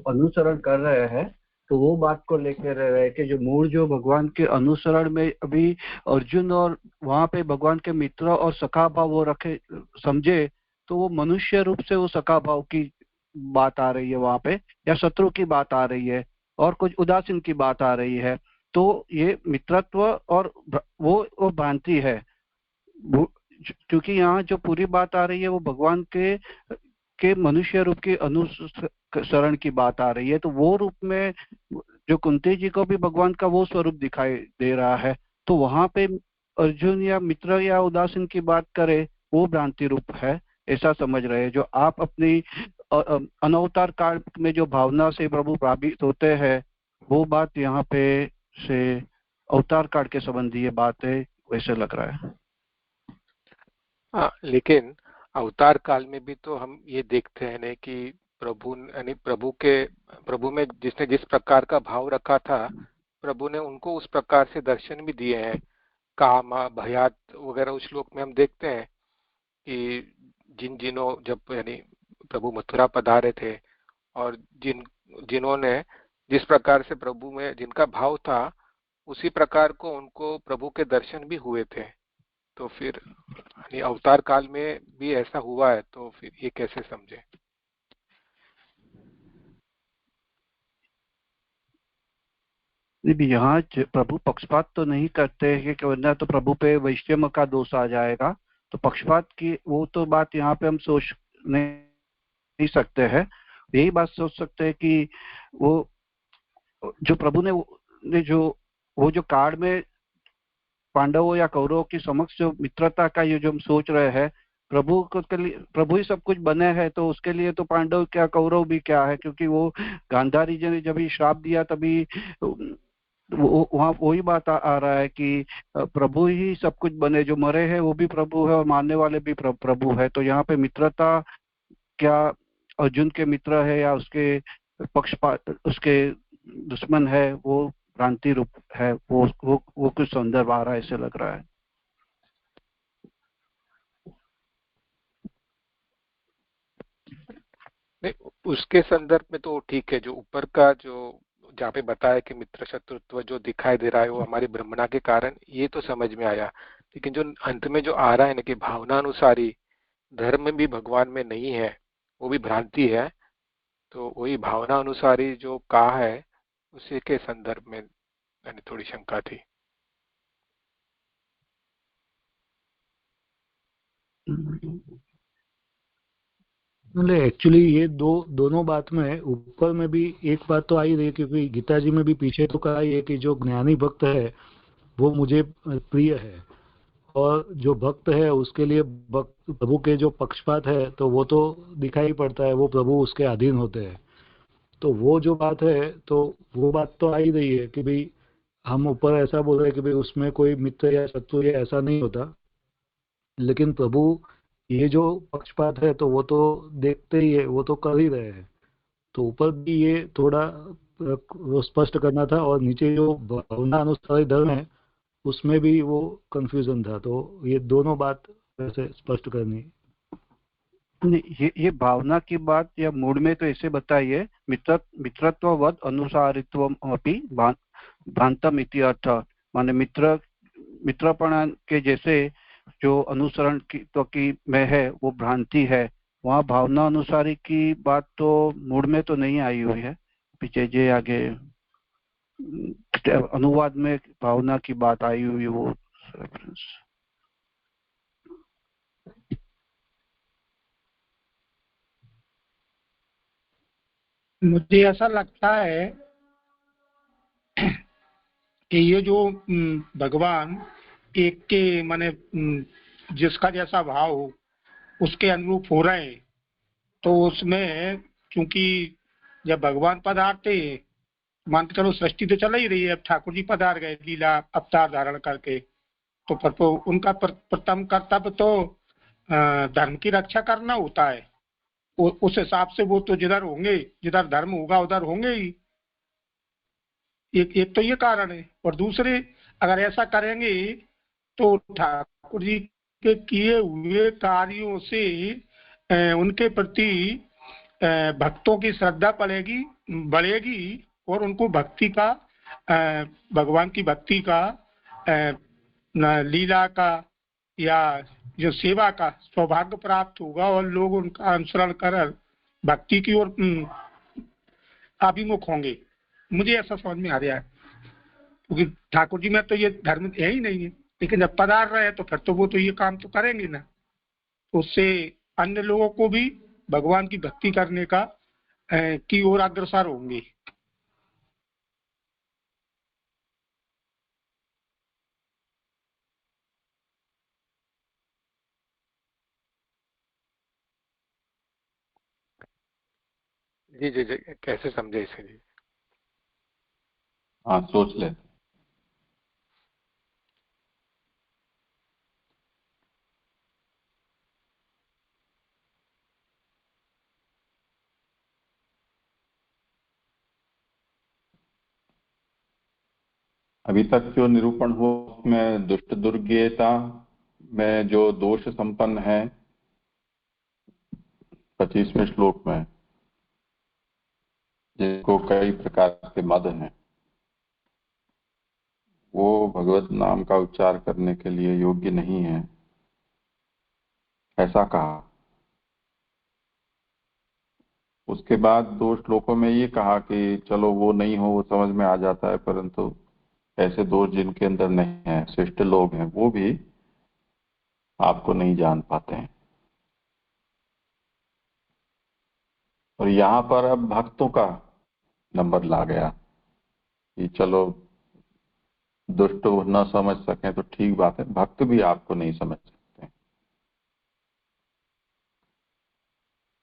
अनुसरण कर रहे हैं तो वो बात को लेकर रह रहे हैं कि जो मूल जो भगवान के अनुसरण में अभी अर्जुन और वहां पे भगवान के मित्र और सखा भाव वो रखे समझे, तो वो मनुष्य रूप से वो सखा भाव की बात आ रही है वहां पे, या शत्रु की बात आ रही है और कुछ उदासीन की बात आ रही है। तो ये मित्रत्व और वो भ्रांति है, क्योंकि यहाँ जो पूरी बात आ रही है वो भगवान के मनुष्य रूप के अनुसरण की बात आ रही है। तो वो रूप में जो कुंती जी को भी भगवान का वो स्वरूप दिखाई दे रहा है, तो वहां पे अर्जुन या मित्र या उदासीन की बात करे वो भ्रांति रूप है, ऐसा समझ रहे हैं। जो आप अपनी अनवतार काल में जो भावना से प्रभु प्रभावित होते हैं, वो बात यहाँ पे से अवतार काल के संबंधी ये बात है, वैसे लग रहा है। लेकिन अवतार काल में भी तो हम ये देखते हैं ना कि प्रभु यानी प्रभु में जिसने जिस प्रकार का भाव रखा था, प्रभु ने उनको उस प्रकार से दर्शन भी दिए हैं। काम भयात वगैरह उस श्लोक में हम देखते हैं कि जिन्हों जब यानी प्रभु मथुरा पधारे थे और जिन्होंने जिस प्रकार से प्रभु में जिनका भाव था, उसी प्रकार को उनको प्रभु के दर्शन भी हुए थे। तो फिर यानी अवतार काल में भी ऐसा हुआ है, तो फिर ये कैसे समझे? यहाँ प्रभु पक्षपात तो नहीं करते हैं कि वरना तो प्रभु पे वैषम्य का दोष आ जाएगा। तो पक्षपात की वो तो बात यहाँ पे हम सोच नहीं सकते हैं। यही बात सोच सकते हैं कि वो जो प्रभु ने जो काल में पांडवों या कौरवों की समक्ष जो मित्रता का ये जो हम सोच रहे हैं, प्रभु के लिए प्रभु ही सब कुछ बने हैं, तो उसके लिए तो पांडव क्या कौरव भी क्या है, क्योंकि वो गांधारी जी ने जब श्राप दिया तभी वहाँ वही बात आ रहा है कि प्रभु ही सब कुछ बने, जो मरे हैं वो भी प्रभु है और मारने वाले भी प्रभु है। तो यहाँ पे मित्रता क्या अर्जुन के मित्र है या उसके पक्षपात उसके दुश्मन है, वो भ्रांति रूप है। वो कुछ संदर्भ आ रहा है, ऐसे लग रहा है। नहीं, उसके संदर्भ में तो ठीक है। जो ऊपर का जो जहाँ पे बताया कि मित्र शत्रुत्व जो दिखाई दे रहा है वो हमारी ब्रह्मणा के कारण, ये तो समझ में आया। लेकिन जो अंत में जो आ रहा है ना कि भावना अनुसारी धर्म भी भगवान में नहीं है, वो भी भ्रांति है, तो वही भावना अनुसारी जो कहा है उसी के संदर्भ में मैंने थोड़ी शंका थी। एक्चुअली ये दोनों बात में ऊपर में भी एक बात तो आई रही, क्योंकि गीता जी में भी पीछे तो कहा है कि जो ज्ञानी भक्त है वो मुझे प्रिय है, और जो भक्त है उसके लिए प्रभु के जो पक्षपात है तो वो तो दिखाई पड़ता है, वो प्रभु उसके अधीन होते हैं। तो वो जो बात है तो वो बात तो आ ही रही है कि भाई हम ऊपर ऐसा बोल रहे हैं कि भाई उसमें कोई मित्र या शत्रु या ऐसा नहीं होता, लेकिन प्रभु ये जो पक्षपात है तो वो तो देखते ही है, वो तो कर ही रहे हैं। तो ऊपर भी ये थोड़ा वो स्पष्ट करना था, और नीचे जो भावना अनुसार धर्म है उसमें भी वो कंफ्यूजन था। तो ये दोनों बात वैसे स्पष्ट करनी। ये भावना की बात या मूड में तो ऐसे बताइए, मित्रत्ववद अनुसारित्वम अपि भ्रांतम इति अर्थ, माने मित्रपण के जैसे जो अनुसरण की में है वो भ्रांति है। वहाँ भावना अनुसारी की बात तो मूड में तो नहीं आई हुई है। पीछे जे आगे अनुवाद में भावना की बात आई हुई, वो रेफरेंस। मुझे ऐसा लगता है कि ये जो भगवान एक के माने जिसका जैसा भाव हो उसके अनुरूप हो रहे हैं, तो उसमें क्योंकि जब भगवान पधारते मान के चलो सृष्टि तो चल ही रही है, अब ठाकुर जी पधार गए लीला अवतार धारण करके, तो उनका प्रथम कर्तव्य तो धर्म की रक्षा करना होता है। उस हिसाब से वो तो जिधर होंगे, जिधर धर्म होगा उधर होंगे ही। एक तो ये कारण है, और दूसरे अगर ऐसा करेंगे तो ठाकुर जी के किए हुए कार्यों से उनके प्रति भक्तों की श्रद्धा बढ़ेगी और उनको भक्ति का भगवान की भक्ति का लीला का या जो सेवा का सौभाग्य प्राप्त होगा, और लोग उनका अनुसरण कर भक्ति की ओर अभिमुख होंगे। मुझे ऐसा समझ में आ रहा है, क्योंकि ठाकुर जी में तो ये धर्म है ही नहीं है, लेकिन जब पधार रहे हैं तो फिर तो वो तो ये काम तो करेंगे ना, तो उससे अन्य लोगों को भी भगवान की भक्ति करने का की ओर अग्रसर होंगे। जी जी जी, कैसे समझे इसे जी? हाँ, सोच ले। अभी तक जो निरूपण हुआ उसमें दुष्ट दुर्ज्ञता में जो दोष संपन्न है 25वें श्लोक में, जिनको कई प्रकार के मद हैं, वो भगवत नाम का उच्चार करने के लिए योग्य नहीं है, ऐसा कहा। उसके बाद 2 श्लोकों में ये कहा कि चलो वो नहीं हो, वो समझ में आ जाता है, परंतु ऐसे दोष जिनके अंदर नहीं है, शिष्ट लोग हैं, वो भी आपको नहीं जान पाते हैं। और यहाँ पर अब भक्तों का नंबर ला गया कि चलो दुष्ट न समझ सकें तो ठीक बात है, भक्त भी आपको नहीं समझ सकते,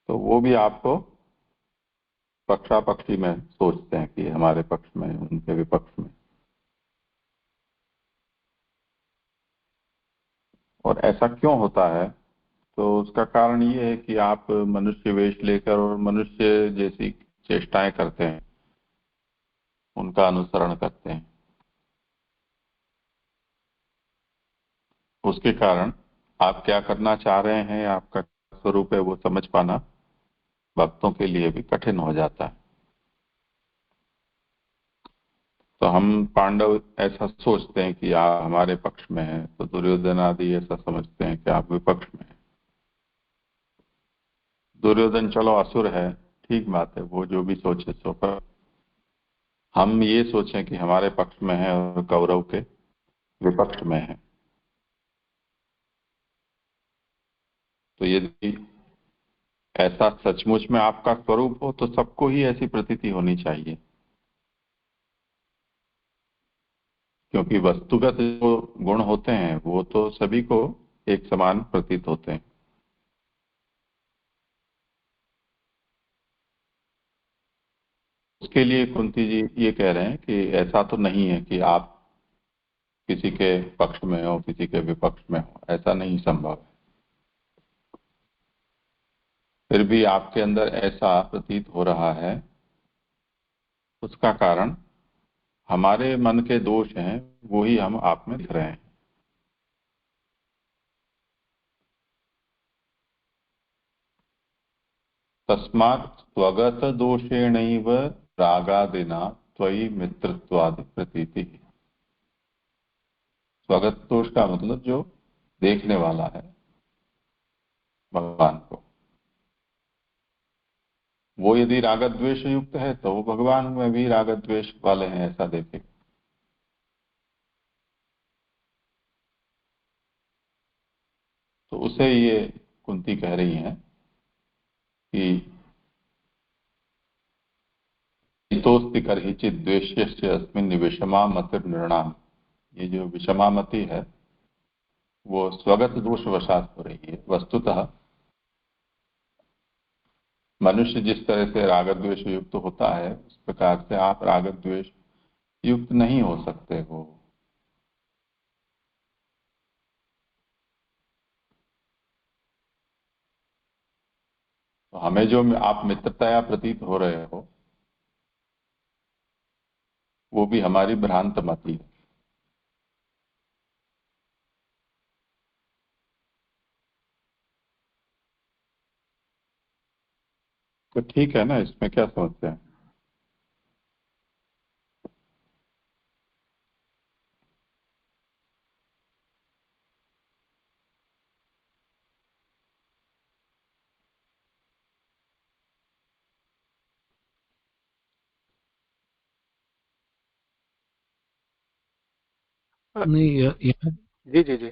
तो वो भी आपको पक्षापक्षी में सोचते हैं कि हमारे पक्ष में, उनके विपक्ष में। और ऐसा क्यों होता है? तो उसका कारण ये है कि आप मनुष्य वेश लेकर और मनुष्य जैसी चेष्टाएं करते हैं, उनका अनुसरण करते हैं। उसके कारण आप क्या करना चाह रहे हैं, आपका स्वरूप है, वो समझ पाना भक्तों के लिए भी कठिन हो जाता है। तो हम पांडव ऐसा सोचते हैं कि आप हमारे पक्ष में हैं, तो दुर्योधन आदि ऐसा समझते हैं कि आप विपक्ष में हैं। दुर्योधन चलो असुर है, ठीक बात है, वो जो भी सोचे सो, पर हम ये सोचें कि हमारे पक्ष में है और कौरव के विपक्ष में है। तो यदि ऐसा सचमुच में आपका स्वरूप हो तो सबको ही ऐसी प्रतीति होनी चाहिए, क्योंकि वस्तुगत जो गुण होते हैं वो तो सभी को एक समान प्रतीत होते हैं। उसके लिए कुंती जी ये कह रहे हैं कि ऐसा तो नहीं है कि आप किसी के पक्ष में हो, किसी के विपक्ष में हो, ऐसा नहीं संभव है। फिर भी आपके अंदर ऐसा प्रतीत हो रहा है, उसका कारण हमारे मन के दोष हैं, वो ही हम आप में दिख रहे हैं। तस्मात् स्वगत दोषेणैव रागादिना त्वयि मित्रत्वादि प्रतीति। स्वगत दोष का मतलब जो देखने वाला है भगवान को, वो यदि राग द्वेष युक्त है तो वो भगवान में भी राग द्वेष वाले हैं, ऐसा देखेगा। तो उसे ये कुंती कह रही हैं कि हितोस्ति करहिचित द्वेष्यस्य अस्मिन् विषमा मतिर नृणाम। ये जो विषमा मति है वो स्वगत दोष वशात हो रही है। वस्तुतः मनुष्य जिस तरह से राग द्वेष युक्त होता है, उस प्रकार से आप राग द्वेष युक्त नहीं हो सकते हो। तो हमें जो आप मित्रताया प्रतीत हो रहे हो वो भी हमारी भ्रांत मति है। तो ठीक है ना, इसमें क्या समझते हैं? नहीं यहाँ जी जी जी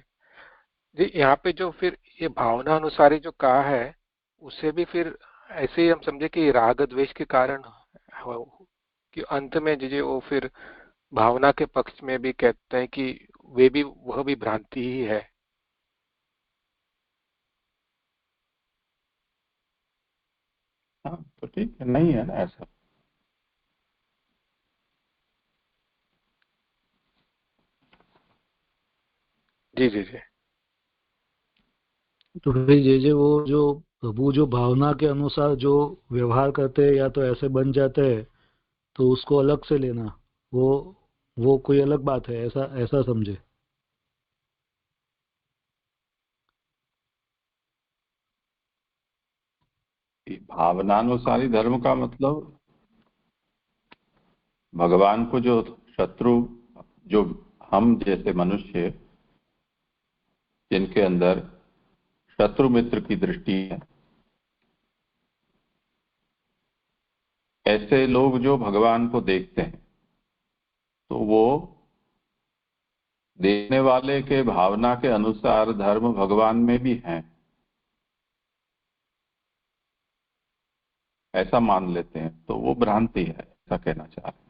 जी, यहाँ पे जो फिर ये भावना अनुसारी जो कहा है, उसे भी फिर ऐसे ही हम समझे कि राग द्वेष के कारण कि अंत में जी वो फिर भावना के पक्ष में भी कहते हैं कि वे भी वह भी भ्रांति ही है। हाँ तो ठीक है, नहीं है ना ऐसा। जी जी जी। तो फिर जे वो जो प्रभु जो भावना के अनुसार जो व्यवहार करते हैं या तो ऐसे बन जाते हैं, तो उसको अलग से लेना, वो वो कोई अलग बात है, ऐसा ऐसा समझे। भावनानुसारी धर्म का मतलब भगवान को जो शत्रु, जो हम जैसे मनुष्य जिनके अंदर शत्रु मित्र की दृष्टि है, ऐसे लोग जो भगवान को देखते हैं, तो वो देखने वाले के भावना के अनुसार धर्म भगवान में भी हैं, ऐसा मान लेते हैं, तो वो भ्रांति है, ऐसा कहना चाह रहे हैं।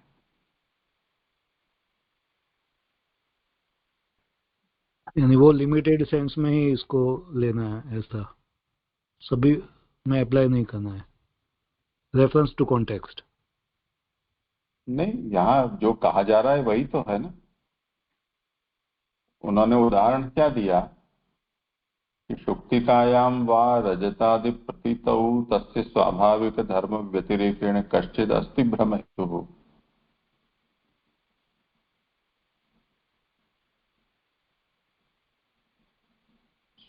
यानी वो लिमिटेड सेंस में ही इसको लेना है, ऐसा सभी में अप्लाई नहीं करना है, रेफरेंस टू कॉन्टेक्स्ट। नहीं, यहाँ जो कहा जा रहा है वही तो है ना। उन्होंने उदाहरण क्या दिया कि शुक्तिकायाम वा रजतादि प्रतीतौ तस्य स्वाभाविक धर्म व्यतिरेकेण कश्चिद अस्ति भ्रम हेतुः।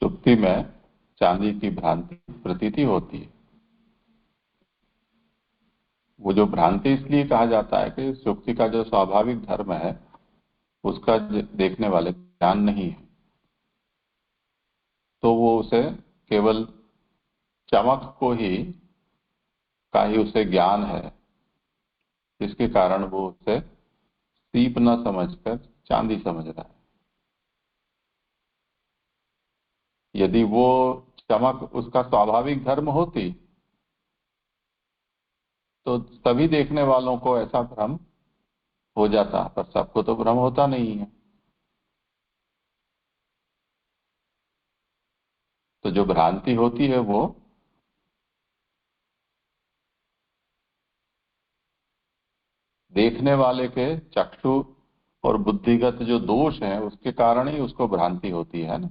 सुक्ति में चांदी की भ्रांति प्रतीति होती है। वो जो भ्रांति इसलिए कहा जाता है कि सुक्ति का जो स्वाभाविक धर्म है उसका देखने वाले ज्ञान नहीं है, तो वो उसे केवल चमक को ही का ही उसे ज्ञान है, जिसके कारण वो उसे सीप न समझकर चांदी समझ रहा है। यदि वो चमक उसका स्वाभाविक धर्म होती तो सभी देखने वालों को ऐसा भ्रम हो जाता, पर सबको तो भ्रम होता नहीं है। तो जो भ्रांति होती है वो देखने वाले के चक्षु और बुद्धिगत जो दोष हैं उसके कारण ही उसको भ्रांति होती है ना।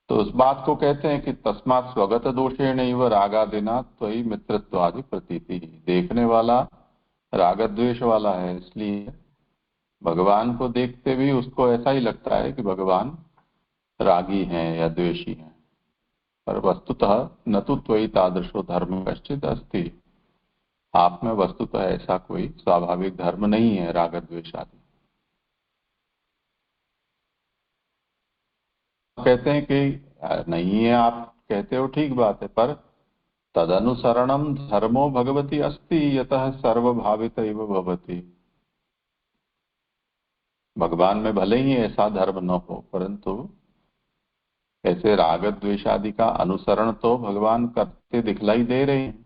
तो उस बात को कहते हैं कि तस्मात् स्वगत दोषेण इव रागादिना त्वयि मित्रत्वादि प्रतीति। देखने वाला रागद्वेष वाला है, इसलिए भगवान को देखते भी उसको ऐसा ही लगता है कि भगवान रागी हैं या द्वेषी हैं, पर वस्तुतः न तो त्वयि तादृशो धर्म कश्चित अस्ति। आप में वस्तुतः ऐसा कोई स्वाभाविक धर्म नहीं है, राग द्वेष आदि। कहते हैं कि नहीं है, आप कहते हो ठीक बात है, पर तदनुसरणम धर्मो भगवती अस्ति यतः सर्वभावित एव भवति। भगवान में भले ही ऐसा धर्म न हो, परंतु ऐसे राग द्वेष आदि का अनुसरण तो भगवान करते दिखलाई दे रहे हैं।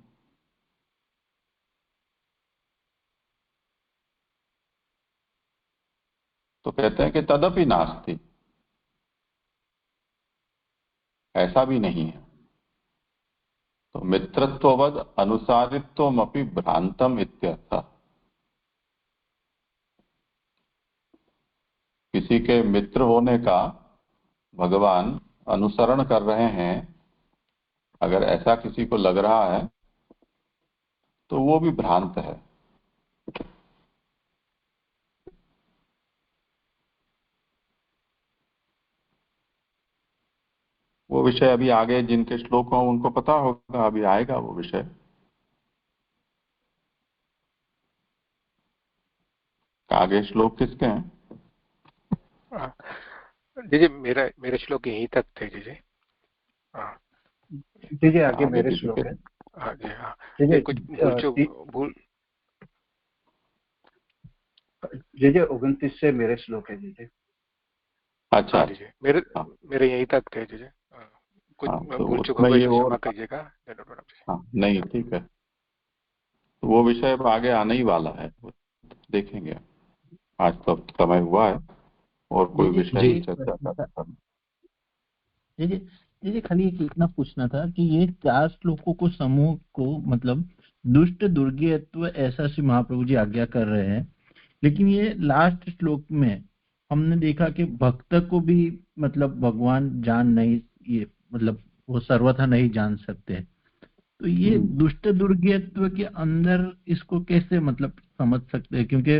तो कहते हैं कि तदपि नास्ति, ऐसा भी नहीं है। तो मित्रत्ववद अनुसारित्वमपि भ्रांतम इत्यर्थ। किसी के मित्र होने का भगवान अनुसरण कर रहे हैं, अगर ऐसा किसी को लग रहा है तो वो भी भ्रांत है। वो विषय अभी आगे जिनके श्लोक हों उनको पता होगा, अभी आएगा वो विषय। आगे श्लोक किसके हैं? हाँ, जी जी, मेरे श्लोक यहीं तक थे जी जी। हाँ जी जी, आगे आगे मेरे किसी श्लोक के? है। हाँ जी हाँ। जी ये जी, कुछ भूल जी जी 29 से मेरे श्लोक है जी जी। अच्छा हाँ जी जी, हाँ, मेरे यहीं तक थे जी जी। हाँ, कुछ हाँ, तो भूल चूक हो उसमें गई ये तो और क्षमा कीजिएगा। हाँ, नहीं ठीक है, तो वो विषय अब आगे आने ही वाला है, वो देखेंगे। आज तो समय हुआ है और जी कोई जी विषय जी की चर्चा करना। जी जी, ये खाली एक इतना पूछना था कि ये 4 श्लोकों को समूह को मतलब दुष्ट दुर्गेयत्व ऐसा श्री महाप्रभु जी आज्ञा कर रहे हैं, लेकिन ये लास्ट श्लोक में हमने देखा कि भक्त को भी मतलब भगवान जान नहीं, ये मतलब वो सर्वथा नहीं जान सकते। तो ये दुष्ट दुर्गेयत्व के अंदर इसको कैसे मतलब समझ सकते हैं, क्योंकि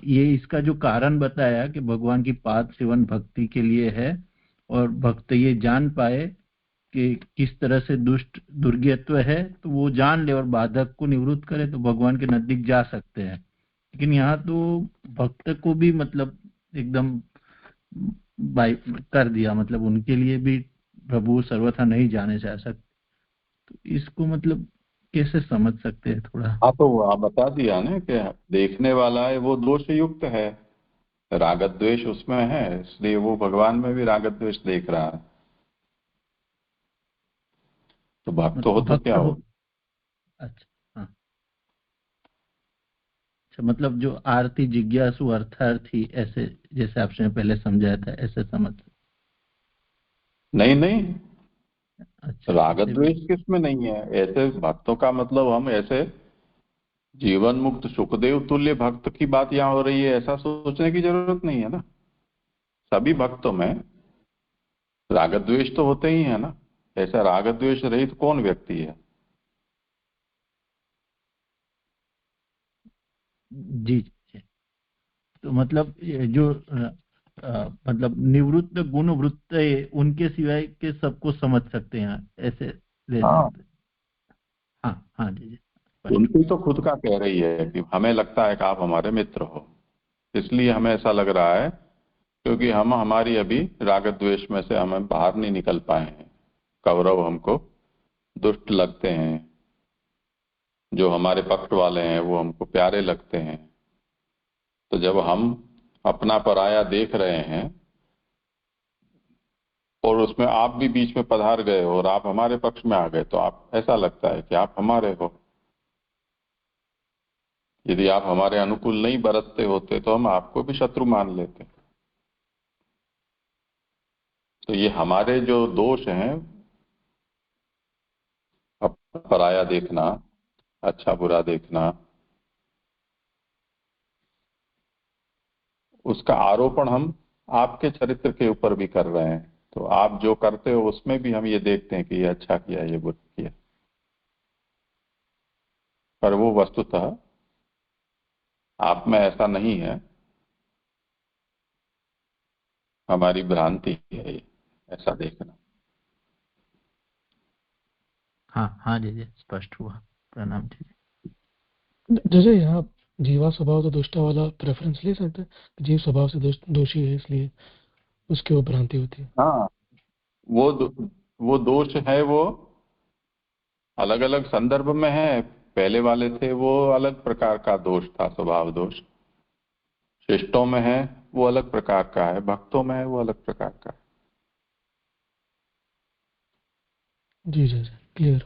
ये इसका जो कारण बताया कि भगवान की पाद सेवन भक्ति के लिए है और भक्त ये जान पाए कि किस तरह से दुष्ट दुर्गेयत्व है तो वो जान ले और बाधक को निवृत्त करे तो भगवान के नजदीक जा सकते हैं। लेकिन यहाँ तो भक्त को भी मतलब एकदम बाई कर दिया, मतलब उनके लिए भी प्रभु सर्वथा नहीं जाने जा सकते। तो इसको मतलब कैसे समझ सकते हैं थोड़ा? हाँ, तो आप बता दिया ना कि देखने वाला है वो दोष युक्त है, राग द्वेष उसमें है, इसलिए वो भगवान में भी राग द्वेष देख रहा है। तो भक्त हो तो क्या हो? अच्छा, हाँ, अच्छा, मतलब जो आरती जिज्ञासु अर्थार्थी ऐसे जैसे आपने पहले समझाया था ऐसे समझ? नहीं, अच्छा, राग द्वेष किसमें नहीं है। ऐसे भक्तों का मतलब हम ऐसे जीवन मुक्त सुखदेव तुल्य भक्त की बात यहाँ हो रही है, ऐसा सोचने की जरूरत नहीं है ना। सभी भक्तों में राग द्वेष तो होते ही है ना। ऐसा राग द्वेष रहित कौन व्यक्ति है? जी जी। तो मतलब ये जो मतलब निवृत्त गुण वृत्त है, उनके सिवाय के सबको समझ सकते हैं ऐसे ले हाँ, सकते हैं। हाँ हाँ जी जी। उनकी तो खुद का कह रही है कि हमें लगता है कि आप हमारे मित्र हो, इसलिए हमें ऐसा लग रहा है क्योंकि हम हमारी अभी राग द्वेष में से हमें बाहर नहीं निकल पाए हैं। कौरव हमको दुष्ट लगते हैं, जो हमारे पक्ष वाले हैं वो हमको प्यारे लगते हैं। तो जब हम अपना पराया देख रहे हैं और उसमें आप भी बीच में पधार गए हो और आप हमारे पक्ष में आ गए, तो आप ऐसा लगता है कि आप हमारे हो। यदि आप हमारे अनुकूल नहीं बरतते होते तो हम आपको भी शत्रु मान लेते। तो ये हमारे जो दोष हैं, पराया देखना, अच्छा बुरा देखना, उसका आरोपण हम आपके चरित्र के ऊपर भी कर रहे हैं। तो आप जो करते हो उसमें भी हम ये देखते हैं कि ये अच्छा किया, ये बुरा किया, पर वो वस्तुतः आप में ऐसा नहीं है, हमारी भ्रांति है ये ऐसा देखना। हाँ हाँ जी जी, स्पष्ट हुआ। प्रणाम जी। जैसे यहाँ जीवा स्वभाव तो दुष्टा वाला प्रेफरेंस ले सकते हैं, जीव स्वभाव से दोषी है इसलिए उसकी वो भ्रांति होती है। हाँ, वो दोष है, वो अलग अलग संदर्भ में है। पहले वाले थे वो अलग प्रकार का दोष था, स्वभाव दोष। शिष्टों में है वो अलग प्रकार का है, भक्तों में है वो अलग प्रकार का है। जी जी जी, क्लियर।